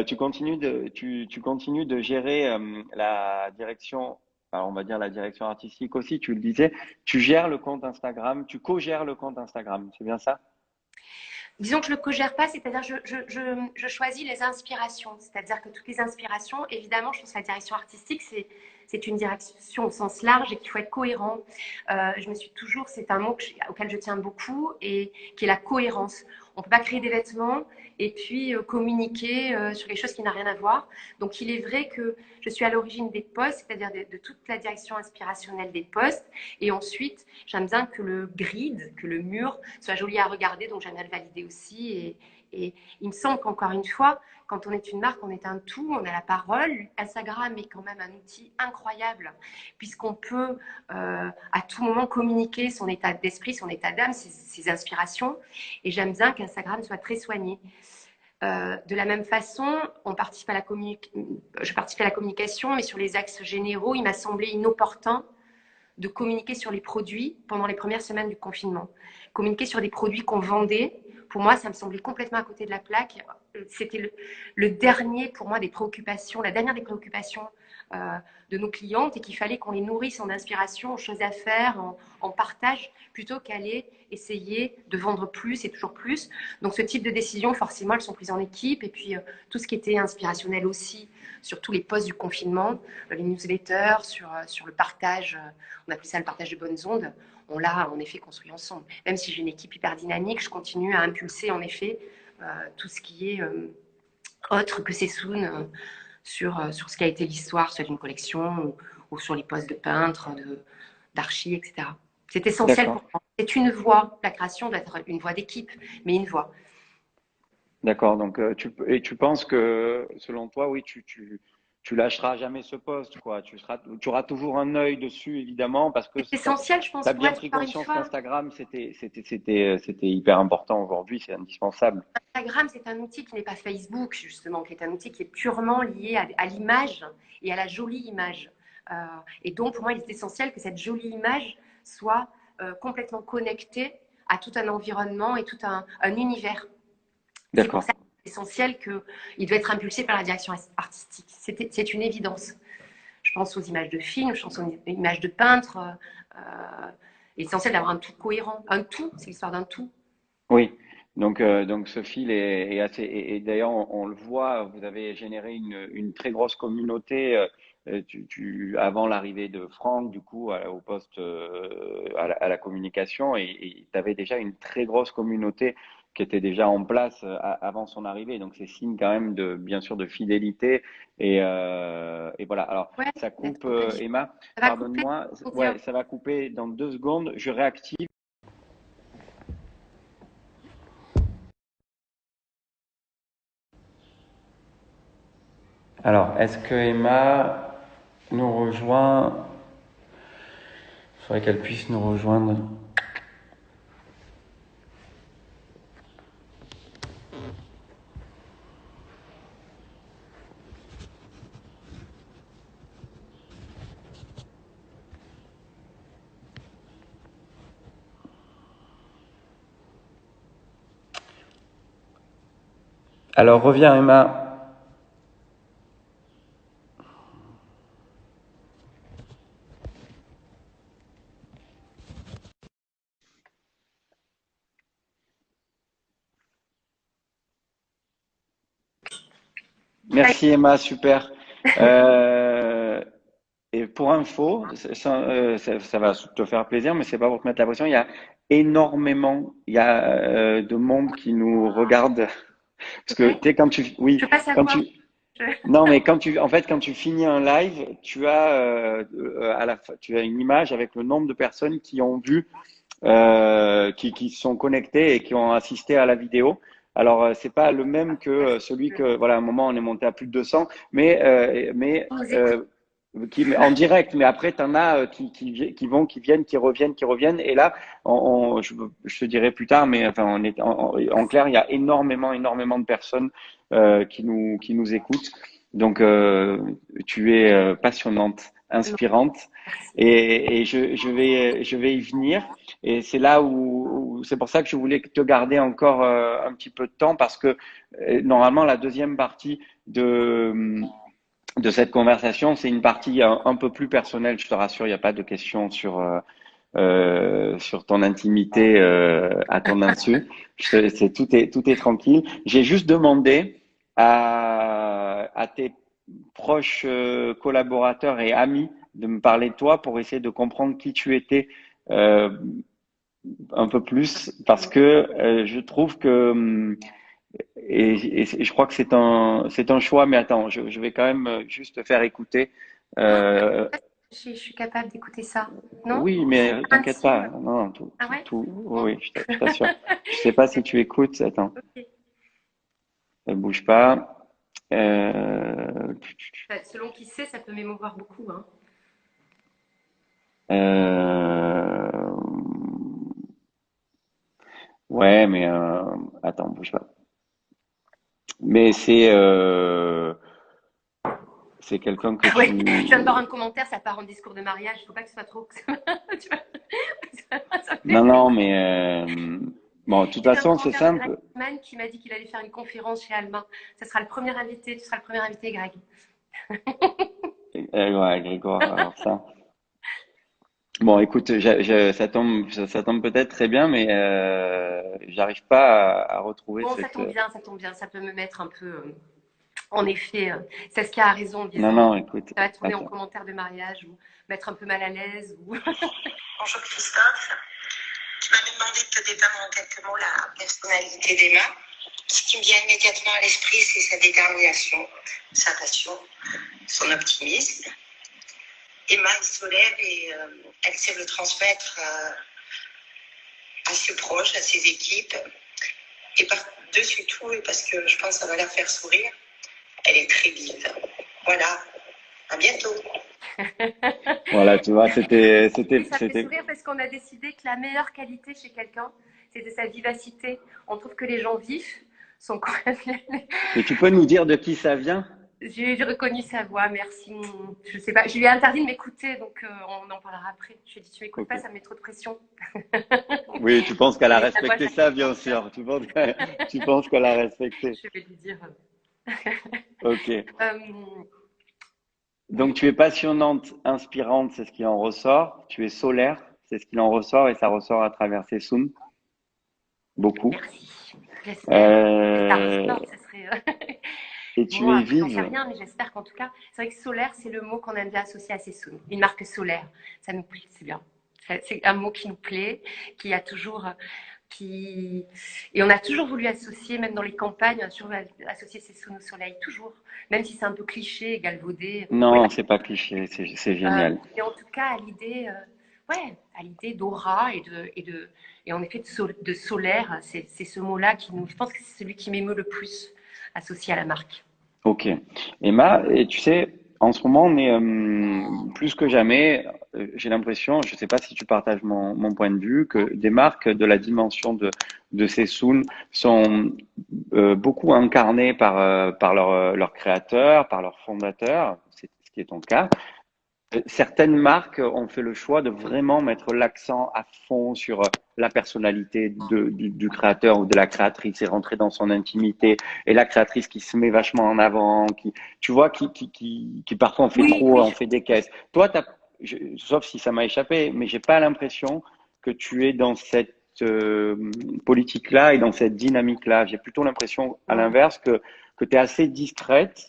Tu continues de gérer la direction, alors on va dire la direction artistique aussi, tu le disais. Tu gères le compte Instagram, tu co-gères le compte Instagram, c'est bien ça? Disons que je ne le co-gère pas, c'est-à-dire je choisis les inspirations. C'est-à-dire que toutes les inspirations, évidemment, je pense que la direction artistique, c'est une direction au sens large et qu'il faut être cohérent. Je me suis toujours, c'est un mot auquel je tiens beaucoup et qui est la cohérence. On ne peut pas créer des vêtements et puis communiquer sur quelque chose qui n'a rien à voir. Donc il est vrai que je suis à l'origine des posts, c'est-à-dire de toute la direction inspirationnelle des posts. Et ensuite, j'aime bien que le grid, que le mur soit joli à regarder, donc j'aime bien le valider aussi. Et il me semble qu'encore une fois, quand on est une marque, on est un tout, on a la parole. Instagram est quand même un outil incroyable, puisqu'on peut à tout moment communiquer son état d'esprit, son état d'âme, ses inspirations. Et j'aime bien qu'Instagram soit très soigné. De la même façon, je participe à la communication, mais sur les axes généraux, il m'a semblé inopportun de communiquer sur les produits pendant les premières semaines du confinement. Communiquer sur des produits qu'on vendait, pour moi, ça me semblait complètement à côté de la plaque. C'était le dernier, pour moi, des préoccupations, la dernière des préoccupations de nos clientes et qu'il fallait qu'on les nourrisse en inspiration, en choses à faire, en partage, plutôt qu'aller essayer de vendre plus et toujours plus. Donc ce type de décisions, forcément, elles sont prises en équipe. Et puis tout ce qui était inspirationnel aussi, sur tous les posts du confinement, les newsletters, sur le partage, on appelle ça le partage de bonnes ondes, on l'a en effet construit ensemble. Même si j'ai une équipe hyper dynamique, je continue à impulser en effet tout ce qui est autre que Sessoun sur ce qui a été l'histoire, soit d'une collection ou sur les postes de peintres, d'archi, etc. C'est essentiel D'accord, pour moi. C'est une voie. La création doit être une voie d'équipe, mais une voie. d'accord. Donc tu penses que selon toi, oui, tu lâcheras jamais ce poste, quoi. Tu auras toujours un œil dessus, évidemment, parce que C'est tu essentiel, je as pense, pour bien être pris encore une conscience fois. qu'Instagram, c'était hyper important aujourd'hui, c'est indispensable. Instagram, c'est un outil qui n'est pas Facebook, justement, qui est un outil qui est purement lié à l'image et à la jolie image. Euh, et donc, pour moi, il est essentiel que cette jolie image soit complètement connectée à tout un environnement et tout un univers. C'est pour D'accord. ça que c'est essentiel qu'il doit être impulsé par la direction artistique. C'est une évidence. Je pense aux images de films, je pense aux images de peintres. Il est essentiel d'avoir un tout cohérent. Un tout, c'est l'histoire d'un tout. Oui, donc ce fil est assez et d'ailleurs on le voit, vous avez généré une très grosse communauté avant l'arrivée de Franck du coup au poste à la communication et tu avais déjà une très grosse communauté qui était déjà en place avant son arrivée donc c'est signe quand même de bien sûr de fidélité et voilà alors Ouais, ça d'être coupe contagieux. Emma Ça va couper, pardonne-moi on se dit ouais ça va couper dans 2 secondes je réactive. Alors, est-ce que Emma nous rejoint? Il faudrait qu'elle puisse nous rejoindre. Alors, reviens Emma. Merci Emma, super. Et pour info, ça va te faire plaisir, mais c'est pas pour te mettre la pression. Il y a de monde qui nous regarde parce que Ok. tu sais quand tu, oui, Je passe à quand quoi? tu, non mais en fait, quand tu finis un live, tu as tu as une image avec le nombre de personnes qui ont vu qui sont connectés et qui ont assisté à la vidéo. Alors, c'est pas le même que celui que, voilà, à un moment, on est monté à plus de 200, On nous écoute. en direct. Mais après, tu en as qui vont, qui reviennent. Et là, je te dirai plus tard, mais enfin, en clair, il y a énormément de personnes qui nous écoutent. Donc, tu es passionnante, Non, inspirante, merci. et je vais y venir. Et c'est là où c'est pour ça que je voulais te garder encore un petit peu de temps parce que normalement la deuxième partie de cette conversation, c'est une partie un peu plus personnelle. Je te rassure, il n'y a pas de questions sur ton intimité à ton insu. Tout est tranquille. J'ai juste demandé à tes proches collaborateurs et amis de me parler de toi pour essayer de comprendre qui tu étais euh, un peu plus parce que je trouve que et je crois que c'est un choix, mais attends, je vais quand même juste te faire écouter. Ah, Euh, je suis capable d'écouter ça. Non? oui, C'est mais t'inquiète pas, intime. non, Ah ouais? Bon. oui, je t'assure. Je sais pas si tu écoutes, attends, Ok. ne bouge pas. Euh, Selon qui c'est, ça peut m'émouvoir beaucoup, hein. euh, ouais, mais attends, bouge pas. Mais c'est quelqu'un que Ah ouais, je viens de voir tu. un commentaire, ça part en discours de mariage. Il faut pas que ce soit trop. Tu vois, ça Non, fait peur. non, mais bon, de toute J'ai vu un façon, c'est commentaire de Greg simple. Mann qui m'a dit qu'il allait faire une conférence chez Albin. Ça sera le premier invité. Tu seras le premier invité, Greg. Ouais, Grégoire, alors ça. Bon, écoute, ça tombe peut-être très bien, mais j'arrive pas à retrouver Bon, ça cette. tombe bien, ça tombe bien. Ça peut me mettre un peu. En effet, c'est ce qui a raison, Non, disons. non, écoute, Ça va tourner en attends. commentaire de mariage ou mettre un peu mal à l'aise. Ou... Bonjour Christophe, tu m'avais demandé de te dépeindre en quelques mots la personnalité d'Emma. Ce qui me vient immédiatement à l'esprit, c'est sa détermination, sa passion, son optimisme. Emma est solaire et elle sait le transmettre à ses proches, à ses équipes. Et par-dessus tout, et parce que je pense que ça va la faire sourire, elle est très vive. Voilà, à bientôt. Voilà, tu vois, Oui, ça fait sourire parce qu'on a décidé que la meilleure qualité chez quelqu'un, c'était sa vivacité. On trouve que les gens vifs sont quand même. Mais tu peux nous dire de qui ça vient? J'ai reconnu sa voix, merci. Je sais pas, je lui ai interdit de m'écouter, donc on en parlera après. Je lui ai dit, tu m'écoutes Ok. pas, ça me met trop de pression. Oui, tu penses qu'elle a Et sa voix, respecté ça fait ça, bien bien. sûr. Tu penses qu'elle a respecté. Je vais lui dire. Ok. Euh, Donc, oui, tu es passionnante, inspirante, c'est ce qui en ressort. Tu es solaire, c'est ce qui en ressort et ça ressort à travers tes soons, beaucoup. merci. J'espère que ça Euh, ressort, ce serait. et Bon, tu es après, j'en sais vive. rien, mais j'espère qu'en tout cas, c'est vrai que solaire, c'est le mot qu'on aime bien associer à Sessoun. Une marque solaire, ça nous plaît, c'est bien. C'est un mot qui nous plaît, qui a toujours, qui, et on a toujours voulu associer, même dans les campagnes, on a toujours associé Sessoun au soleil, toujours. Même si c'est un peu cliché et galvaudé. Ouais. Non, c'est pas cliché, c'est génial. Et en tout cas, à l'idée, ouais, à l'idée d'aura et en effet de solaire, c'est ce mot-là qui nous, je pense que c'est celui qui m'émeut le plus associé à la marque. Ok. Emma, et tu sais, en ce moment, on est plus que jamais, j'ai l'impression, je ne sais pas si tu partages mon point de vue, que des marques de la dimension de Sessoun sont beaucoup incarnées par leur créateur, par leur fondateur, c'est ce qui est ton cas. Certaines marques ont fait le choix de vraiment mettre l'accent à fond sur la personnalité du créateur ou de la créatrice et rentrer dans son intimité. Et la créatrice qui se met vachement en avant, qui, tu vois, qui parfois on fait Oui, trop, oui, on fait des caisses. Toi, sauf si ça m'a échappé, mais j'ai pas l'impression que tu es dans cette politique-là et dans cette dynamique-là. J'ai plutôt l'impression, à non. l'inverse, que tu es assez discrète.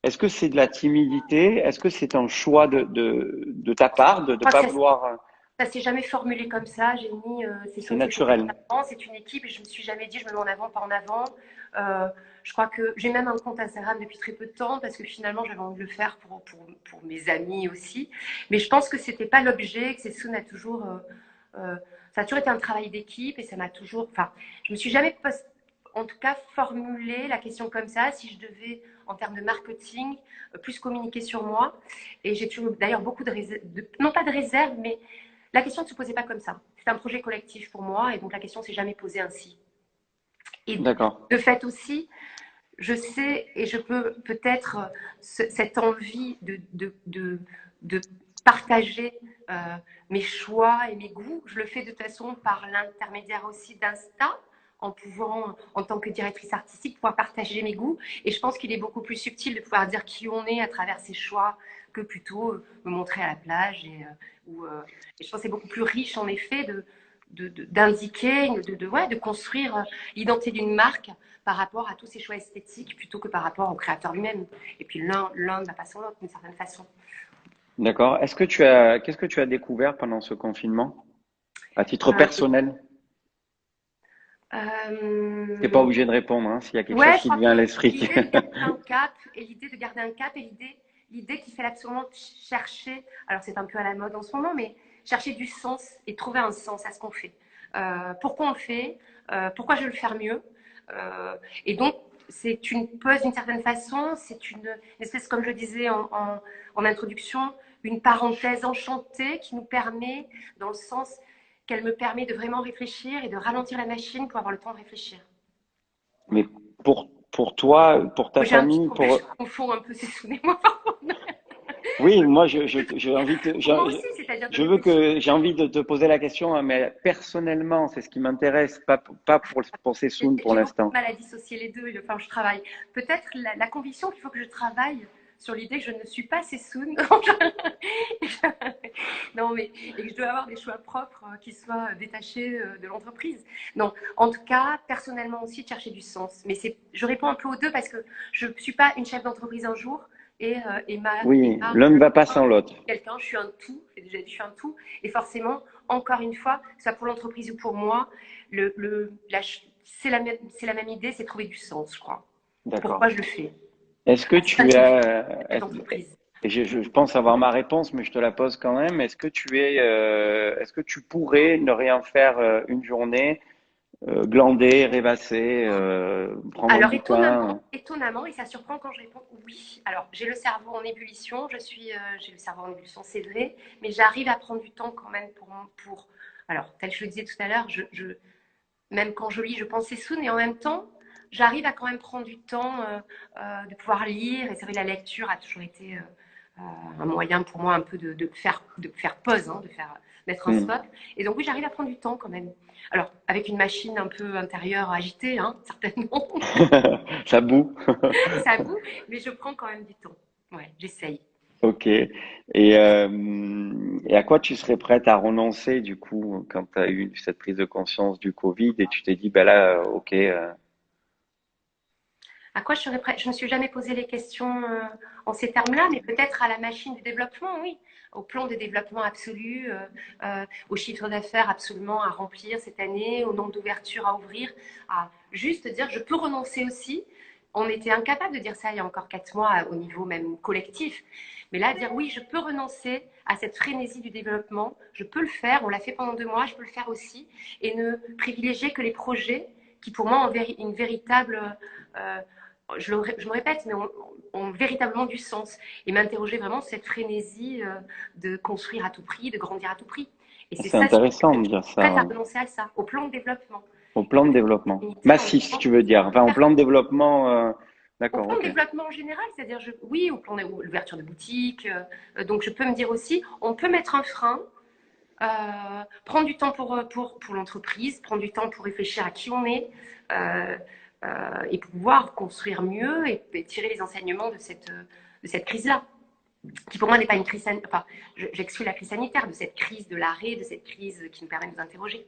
Est-ce que c'est de la timidité? Est-ce que c'est un choix de ta part de Je ne crois pas que vouloir... ça s'est jamais formulé comme ça. J'ai mis, c'est C'est son c'est chose naturel. avant, c'est une équipe et je me suis jamais dit je me mets en avant, pas en avant. Euh, je crois que j'ai même un compte Instagram depuis très peu de temps parce que finalement j'avais envie de le faire pour mes amis aussi. Mais je pense que c'était pas l'objet, que Sessoun a toujours, ça a toujours été un travail d'équipe et ça m'a toujours, enfin, je me suis jamais en tout cas formulé la question comme ça si je devais en termes de marketing plus communiquer sur moi. Et j'ai toujours d'ailleurs beaucoup de réserves, non pas de réserve, mais la question ne se posait pas comme ça. C'est un projet collectif pour moi et donc la question ne s'est jamais posée ainsi. Et D'accord. de fait aussi, je sais et je peux peut-être cette envie de partager euh, mes choix et mes goûts, je le fais de toute façon par l'intermédiaire aussi d'Insta, en pouvant, en tant que directrice artistique, pouvoir partager mes goûts. Et je pense qu'il est beaucoup plus subtil de pouvoir dire qui on est à travers ses choix que plutôt me montrer à la plage. Et je pense que c'est beaucoup plus riche en effet d'indiquer, ouais, de construire l'identité d'une marque par rapport à tous ces choix esthétiques plutôt que par rapport au créateur lui-même. Et puis l'un ne va pas sans l'autre d'une certaine façon. D'accord. Qu'est-ce que tu as découvert pendant ce confinement, à titre Euh, personnel? T'es pas euh, obligé de répondre, hein, s'il y a quelque chose ouais, je qui te crois vient que à l'esprit. l'idée de garder un cap et l'idée de garder un cap et l'idée qu'il fallait absolument chercher, alors c'est un peu à la mode en ce moment, mais chercher du sens et trouver un sens à ce qu'on fait. Pourquoi on le fait, pourquoi je veux le faire mieux. Et donc, c'est une pause d'une certaine façon, c'est une espèce, comme je disais en introduction, une parenthèse enchantée qui nous permet, dans le sens qu'elle me permet de vraiment réfléchir et de ralentir la machine pour avoir le temps de réfléchir. Mais pour toi, pour ta J'ai un petit famille, problème, je pour... confonds un peu ces souvenirs. Moi, parfois. Oui, moi, j'ai envie de, Pour moi aussi, c'est-à-dire de je veux réfléchir. que, j'ai envie de te poser la question, hein, mais personnellement, c'est ce qui m'intéresse, pas pour Sessoun pour J'ai beaucoup l'instant. de mal à dissocier les deux, enfin, je travaille. Peut-être la conviction qu'il faut que je travaille sur l'idée que je ne suis pas Sessoun. Non, mais et que je dois avoir des choix propres qui soient détachés de l'entreprise. Non, en tout cas, personnellement aussi, de chercher du sens. Mais je réponds un peu aux deux parce que je ne suis pas une chef d'entreprise un jour et Oui, ma l'un ne va pas sans l'autre. quelqu'un, je suis un tout, j'ai déjà dit, je suis un tout, et forcément, encore une fois, que ce soit pour l'entreprise ou pour moi, c'est la même idée, c'est trouver du sens, je crois. Pourquoi D'accord. je le fais? Est-ce que C'est ça tu qui me fait as, cette entreprise. et je pense avoir ma réponse, mais je te la pose quand même. Est-ce que tu pourrais ne rien faire une journée, glander, rêvasser, prendre un Alors, bouquin? étonnamment, et ça surprend quand je réponds oui. Alors, j'ai le cerveau en ébullition, j'ai le cerveau en ébullition, c'est vrai, mais j'arrive à prendre du temps quand même alors, tel que je le disais tout à l'heure, même quand je lis, je pense Soon, et en même temps, j'arrive à quand même prendre du temps de pouvoir lire. Et c'est vrai, la lecture a toujours été un moyen pour moi un peu de faire pause, hein, mettre un Hmm. stop. Et donc oui, j'arrive à prendre du temps quand même. Alors, avec une machine un peu intérieure agitée, hein, certainement, Ça boue. ça boue, mais je prends quand même du temps. Ouais, j'essaye. Ok. Et à quoi tu serais prête à renoncer du coup quand tu as eu cette prise de conscience du Covid et tu t'es dit, ben là, ok. À quoi je serais prête? Je ne me suis jamais posé les questions en ces termes-là, mais peut-être à la machine du développement, oui, au plan de développement absolu, au chiffre d'affaires absolument à remplir cette année, au nombre d'ouvertures à ouvrir, à juste dire je peux renoncer aussi. On était incapable de dire ça il y a encore 4 mois au niveau même collectif. Mais là, dire oui, je peux renoncer à cette frénésie du développement, je peux le faire, on l'a fait pendant 2 mois, je peux le faire aussi, et ne privilégier que les projets qui pour moi ont une véritable je me répète, mais ont véritablement du sens. Et m'interroger vraiment sur cette frénésie de construire à tout prix, de grandir à tout prix. Et c'est C'est ça, intéressant de dire je suis prête à ça. renoncer à ça, au plan de développement. Au plan de Peut-être développement. limiter en Massif, étant tu veux dire. Enfin, au plan de développement. au D'accord, plan de ok. développement en général, c'est-à-dire, oui, au plan de l'ouverture de boutiques. Donc, je peux me dire aussi, on peut mettre un frein, prendre du temps pour l'entreprise, prendre du temps pour réfléchir à qui on est et pouvoir construire mieux et tirer les enseignements de cette crise-là, qui pour moi n'est pas une crise sanitaire. Enfin, j'exclus la crise sanitaire, de cette crise de l'arrêt, de cette crise qui nous permet de nous interroger.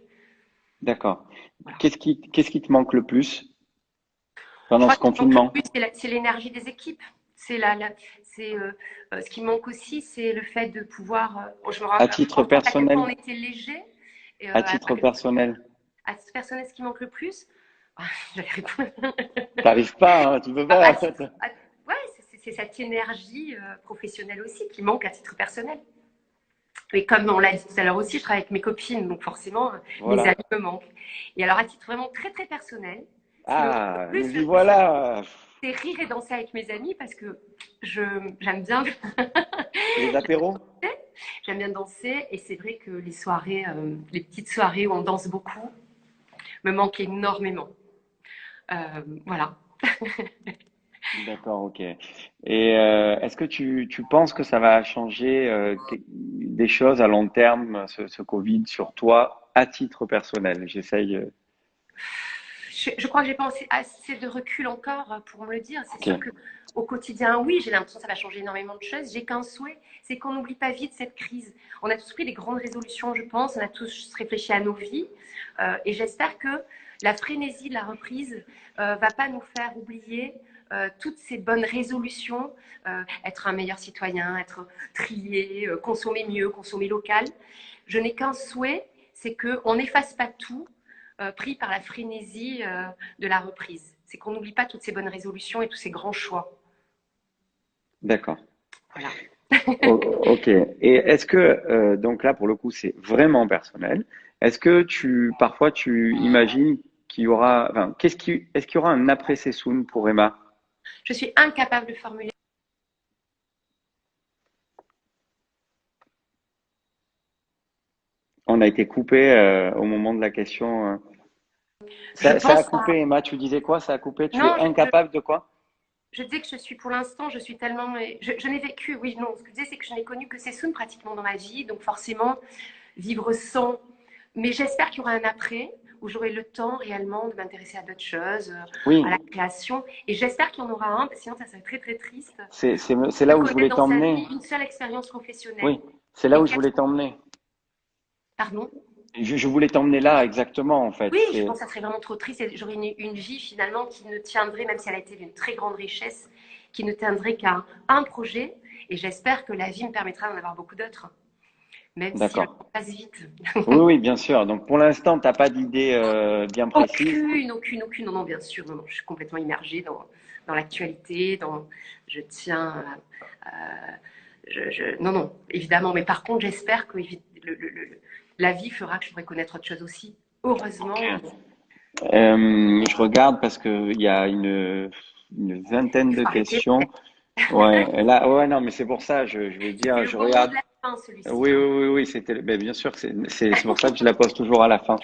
D'accord. Voilà. Qu'est-ce qui te manque le plus Je pendant crois ce que ce qui manque confinement? le plus, c'est l'énergie des équipes. Ce qui manque aussi, c'est le fait de pouvoir. Je me À rends titre compte à quel point personnel? on était léger. Et, À titre personnel? à titre personnel, ce qui manque le plus, j'allais répondre. T'arrives pas, hein, tu peux Ah, pas. ouais, c'est cette énergie professionnelle aussi qui manque à titre personnel. Et comme on l'a dit tout à l'heure aussi, je travaille avec mes copines, donc forcément, mes Voilà. amis me manquent. Et alors, à titre vraiment très, très personnel, ce qui me manque le Ah, nous plus, y voilà. c'est rire et danser avec mes amis parce que j'aime bien, Les apéros? j'aime bien danser. Et c'est vrai que les soirées, les petites soirées où on danse beaucoup, me manquent énormément. Voilà. D'accord, ok. Et est-ce que tu penses que ça va changer des choses à long terme, ce Covid, sur toi, à titre personnel? J'essaye. Je crois que j'ai pas assez de recul encore pour me le dire. C'est Ok, sûr que au quotidien, oui, j'ai l'impression que ça va changer énormément de choses. J'ai qu'un souhait, c'est qu'on n'oublie pas vite cette crise. On a tous pris des grandes résolutions, je pense. On a tous réfléchi à nos vies. Et j'espère que la frénésie de la reprise va pas nous faire oublier toutes ces bonnes résolutions, être un meilleur citoyen, être trié, consommer mieux, consommer local. Je n'ai qu'un souhait, c'est qu'on n'efface pas tout pris par la frénésie de la reprise. C'est qu'on n'oublie pas toutes ces bonnes résolutions et tous ces grands choix. d'accord. Voilà. Ok. Et est-ce que, donc là, pour le coup, c'est vraiment personnel. Est-ce que parfois, tu imagines qu'il y aura, enfin, est-ce qu'il y aura un après Sessoun pour Emma? Je suis incapable de formuler. On a été coupé au moment de la question. Je Ça a pense coupé, pas. Emma. Tu disais quoi? Ça a coupé. Tu es Non, incapable de quoi? je dis que je suis pour l'instant, je suis tellement. Je n'ai vécu, oui, non. Ce que je disais, c'est que je n'ai connu que ces Sessoun pratiquement dans ma vie. Donc forcément, vivre sans. Mais j'espère qu'il y aura un après où j'aurai le temps réellement de m'intéresser à d'autres choses, Oui, à la création. Et j'espère qu'il y en aura un, sinon ça serait très très triste c'est de là où je connaître voulais dans sa t'emmener. vie une seule expérience professionnelle. Oui, c'est là Et où je voulais t'emmener. pardon. Je voulais t'emmener là, exactement, en fait. Oui, je pense que ça serait vraiment trop triste. J'aurais une vie finalement qui ne tiendrait, même si elle a été d'une très grande richesse, qui ne tiendrait qu'à un projet. Et j'espère que la vie me permettra d'en avoir beaucoup d'autres, même si le D'accord. temps passe vite. Oui, oui, bien sûr. Donc, pour l'instant, tu n'as pas d'idée bien précise. Aucune. Non, non, bien sûr. Non, non, je suis complètement immergée dans l'actualité. Je tiens. Non, non, évidemment. Mais par contre, j'espère que la vie fera que je pourrai connaître autre chose aussi. Ok. Heureusement, Je regarde parce qu'il y a une vingtaine il de faut arrêter. questions. Ouais, là, ouais, non, mais c'est pour ça, je vais C'est dire, le je beau mot regarde. de la fin, celui-ci. Oui, oui, Hein. oui, oui, ben, bien sûr que c'est pour ça que je la pose toujours à la fin.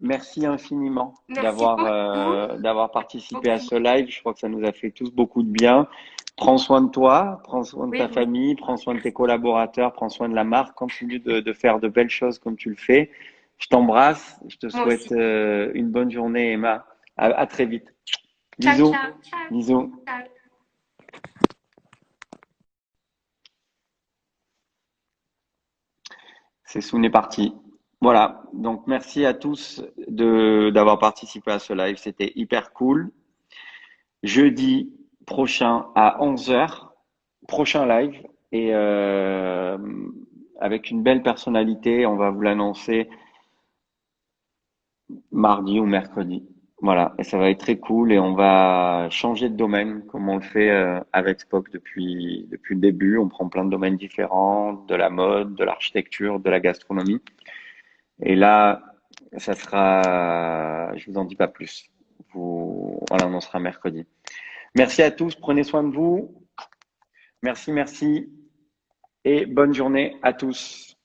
Merci infiniment Merci beaucoup. d'avoir participé à Beaucoup. ce live. Je crois que ça nous a fait tous beaucoup de bien. Prends soin de toi, prends soin de Oui, ta vous. famille, prends soin de tes Merci. collaborateurs, prends soin de la marque. Continue de faire de belles choses comme tu le fais. Je t'embrasse. Je te Moi aussi. souhaite une bonne journée, Emma. À très vite. Ciao, Bisous, ciao, ciao, bisous. ciao. C'est Soun est parti. Voilà. Donc, merci à tous d'avoir participé à ce live. C'était hyper cool. Jeudi prochain à 11 heures, prochain live. Et avec une belle personnalité, on va vous l'annoncer mardi ou mercredi. Voilà. Et ça va être très cool. Et on va changer de domaine comme on le fait avec Spock depuis le début. On prend plein de domaines différents, de la mode, de l'architecture, de la gastronomie. Et là, ça sera, je vous en dis pas plus. on l'annoncera mercredi. Merci à tous, prenez soin de vous. Merci et bonne journée à tous.